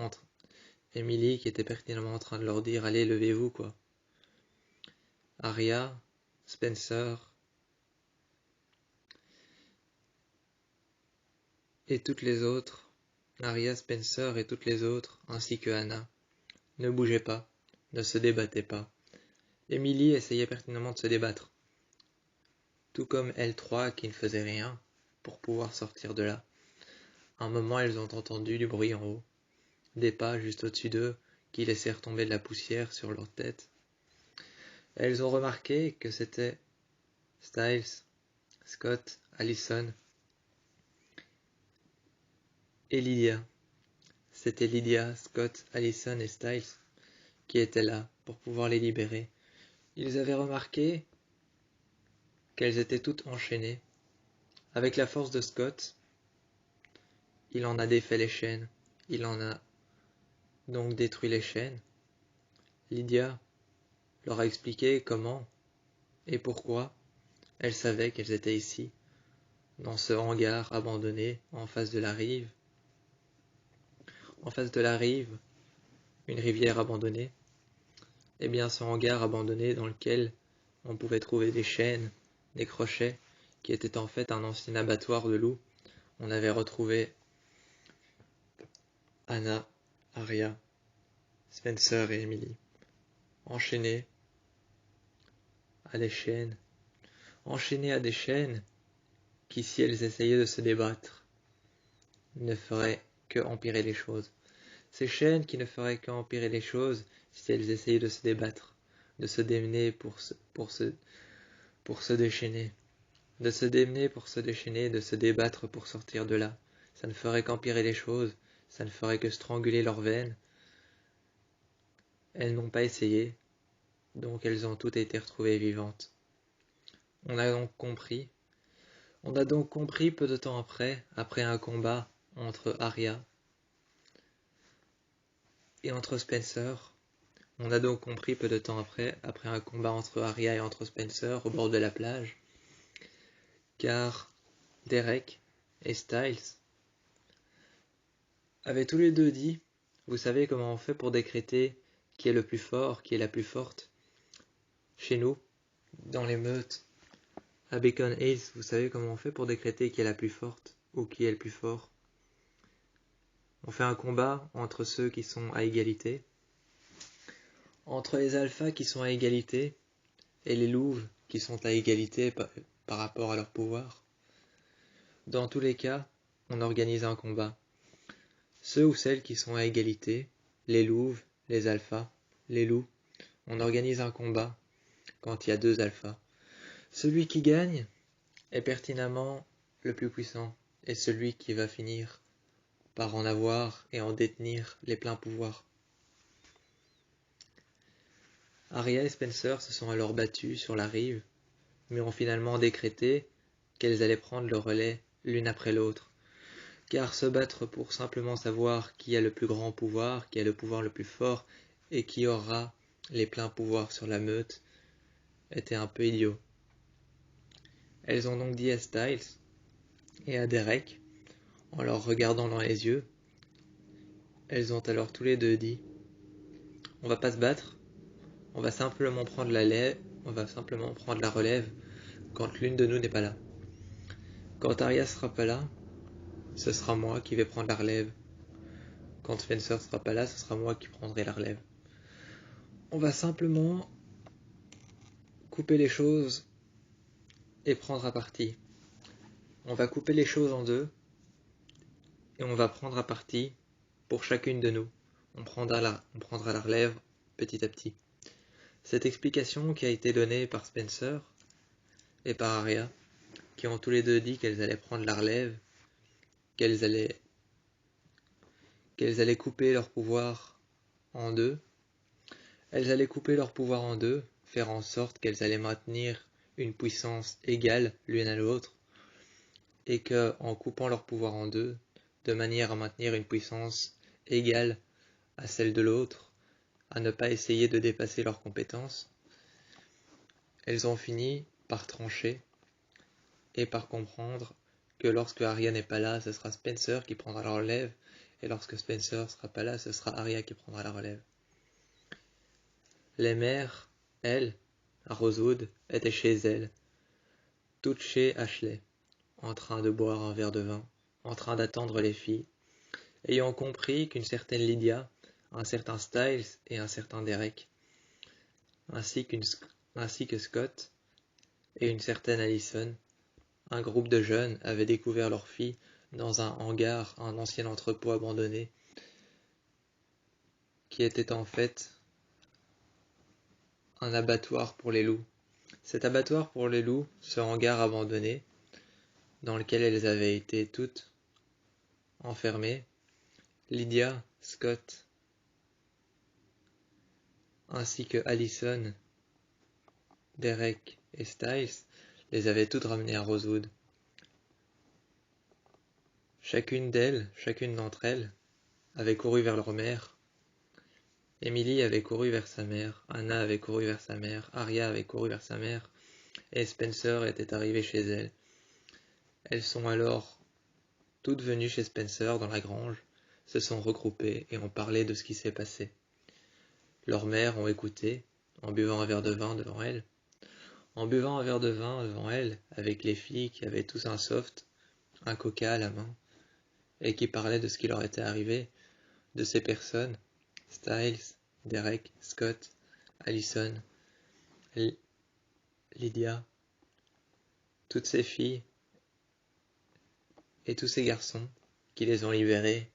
en train de leur dire « Allez, levez-vous, quoi ». Aria, Spencer et toutes les autres, Aria, Spencer et toutes les autres, ainsi que Anna, ne bougeaient pas, ne se débattaient pas. Émilie essayait pertinemment de se débattre, tout comme elles trois qui ne faisaient rien pour pouvoir sortir de là. À un moment, elles ont entendu du bruit en haut, des pas juste au-dessus d'eux qui laissèrent tomber de la poussière sur leur tête. Elles ont remarqué que c'était Styles, Scott, Allison et Lydia. C'était Lydia, Scott, Allison et Styles qui étaient là pour pouvoir les libérer. Ils avaient remarqué qu'elles étaient toutes enchaînées. Avec la force de Scott, il en a défait les chaînes. Il en a donc détruit les chaînes. Lydia leur a expliqué comment et pourquoi elle savait qu'elles étaient ici, dans ce hangar abandonné en face de la rive. En face de la rive, une rivière abandonnée. Et bien ce hangar abandonné dans lequel on pouvait trouver des chaînes, des crochets, qui étaient en fait un ancien abattoir de loups. On avait retrouvé Anna, Aria, Spencer et Emily, enchaînés à des chaînes, qui, si elles essayaient de se débattre, ne feraient que empirer les choses. Ces chaînes qui ne feraient qu'empirer les choses si elles essayaient de se débattre, de se démener pour se déchaîner, de se démener pour se déchaîner, de se débattre pour sortir de là. Ça ne ferait qu'empirer les choses, ça ne ferait que stranguler leurs veines. Elles n'ont pas essayé, donc elles ont toutes été retrouvées vivantes. On a donc compris peu de temps après un combat entre Aria et entre Spencer, on a donc compris peu de temps après un combat entre Aria et entre Spencer au bord de la plage, car Derek et Styles avaient tous les deux dit, vous savez comment on fait pour décréter qui est le plus fort, qui est la plus forte chez nous, dans les meutes, à Beacon Hills, vous savez comment on fait pour décréter qui est la plus forte ou qui est le plus fort? On fait un combat entre ceux qui sont à égalité, entre les alphas qui sont à égalité et les louves qui sont à égalité par rapport à leur pouvoir. Dans tous les cas, on organise un combat. Ceux ou celles qui sont à égalité, les louves, les alphas, les loups, on organise un combat quand il y a deux alphas. Celui qui gagne est pertinemment le plus puissant et celui qui va finir par en avoir et en détenir les pleins pouvoirs. Arya et Spencer se sont alors battus sur la rive, mais ont finalement décrété qu'elles allaient prendre le relais l'une après l'autre. Car se battre pour simplement savoir qui a le plus grand pouvoir, qui a le pouvoir le plus fort, et qui aura les pleins pouvoirs sur la meute, était un peu idiot. Elles ont donc dit à Styles et à Derek, en leur regardant dans les yeux, elles ont alors tous les deux dit « On va pas se battre, on va simplement prendre la relève quand l'une de nous n'est pas là. Quand Arya sera pas là, ce sera moi qui vais prendre la relève. Quand Spencer sera pas là, ce sera moi qui prendrai la relève. On va simplement couper les choses et prendre à partie. On va couper les choses en deux et on va prendre à partie pour chacune de nous. On prendra la relève petit à petit. » Cette explication qui a été donnée par Spencer et par Arya, qui ont tous les deux dit qu'elles allaient prendre la relève, qu'elles allaient couper leur pouvoir en deux. Elles allaient couper leur pouvoir en deux, faire en sorte qu'elles allaient maintenir une puissance égale l'une à l'autre, et que, en coupant leur pouvoir en deux, de manière à maintenir une puissance égale à celle de l'autre, à ne pas essayer de dépasser leurs compétences, elles ont fini par trancher et par comprendre que lorsque Arya n'est pas là, ce sera Spencer qui prendra la relève, et lorsque Spencer sera pas là, ce sera Arya qui prendra la relève. Les mères, elles, à Rosewood, étaient chez elles, toutes chez Ashley, en train de boire un verre de vin, en train d'attendre les filles, ayant compris qu'une certaine Lydia, un certain Styles et un certain Derek, ainsi que Scott et une certaine Allison, un groupe de jeunes avaient découvert leur fille dans un hangar, un ancien entrepôt abandonné, qui était en fait un abattoir pour les loups. Cet abattoir pour les loups, ce hangar abandonné, dans lequel elles avaient été toutes enfermées, Lydia, Scott, ainsi que Allison, Derek et Styles, les avaient toutes ramenées à Rosewood. Chacune d'entre elles, avait couru vers leur mère. Emily avait couru vers sa mère, Anna avait couru vers sa mère, Arya avait couru vers sa mère, et Spencer était arrivé chez elle. Elles sont alors toutes venues chez Spencer dans la grange, se sont regroupées et ont parlé de ce qui s'est passé. Leurs mères ont écouté, en buvant un verre de vin devant elles. En buvant un verre de vin devant elles, avec les filles qui avaient tous un soft, un coca à la main, et qui parlaient de ce qui leur était arrivé, de ces personnes, Styles, Derek, Scott, Allison, Lydia, toutes ces filles et tous ces garçons qui les ont libérés,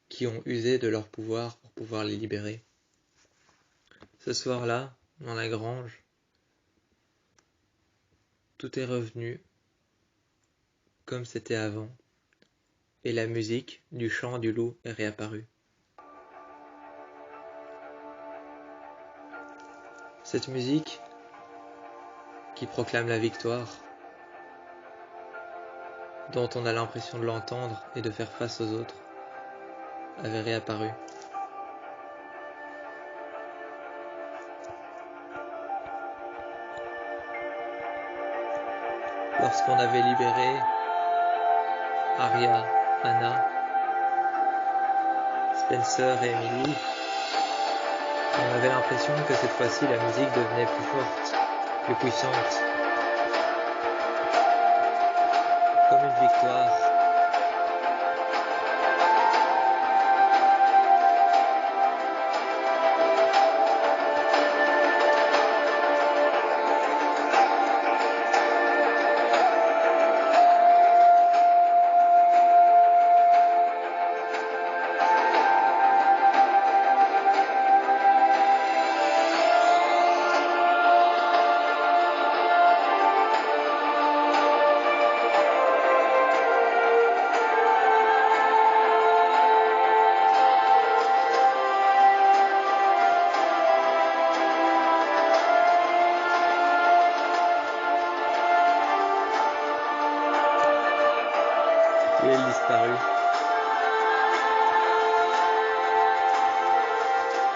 qui ont usé de leur pouvoir pour pouvoir les libérer. Ce soir-là, dans la grange, tout est revenu comme c'était avant, et la musique du chant du loup est réapparue. Cette musique qui proclame la victoire, dont on a l'impression de l'entendre et de faire face aux autres, avait réapparu. Lorsqu'on avait libéré Arya, Anna, Spencer et Emily, on avait l'impression que cette fois-ci la musique devenait plus forte, plus puissante, comme une victoire.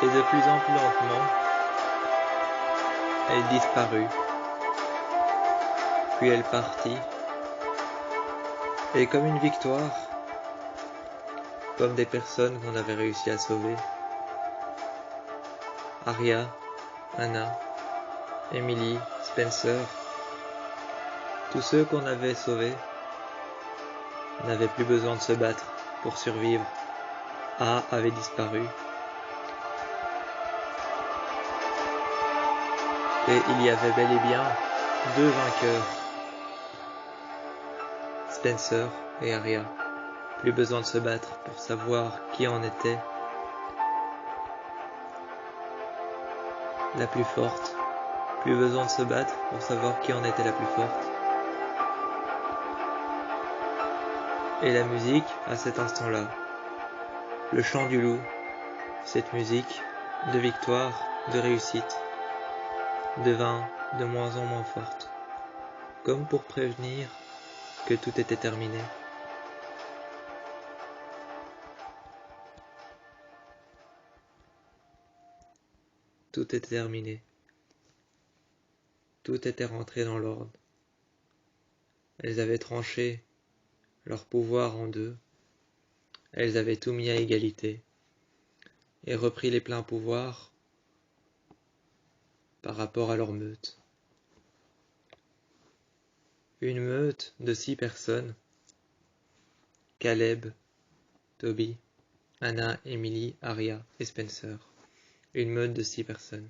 Et de plus en plus lentement, elle disparut, puis elle partit, et comme une victoire, comme des personnes qu'on avait réussi à sauver, Arya, Anna, Emily, Spencer, tous ceux qu'on avait sauvés n'avaient plus besoin de se battre pour survivre. A avait disparu. Et il y avait bel et bien 2 vainqueurs, Spencer et Arya. Plus besoin de se battre pour savoir qui en était la plus forte. Plus besoin de se battre pour savoir qui en était la plus forte. Et la musique, à cet instant-là, le chant du loup, cette musique de victoire, de réussite, devint de moins en moins forte, comme pour prévenir que tout était terminé. Tout était terminé. Tout était rentré dans l'ordre. Elles avaient tranché leur pouvoir en deux. Elles avaient tout mis à égalité et repris les pleins pouvoirs par rapport à leur meute. Une meute de 6 personnes, Caleb, Toby, Anna, Emily, Arya et Spencer. Une meute de 6 personnes.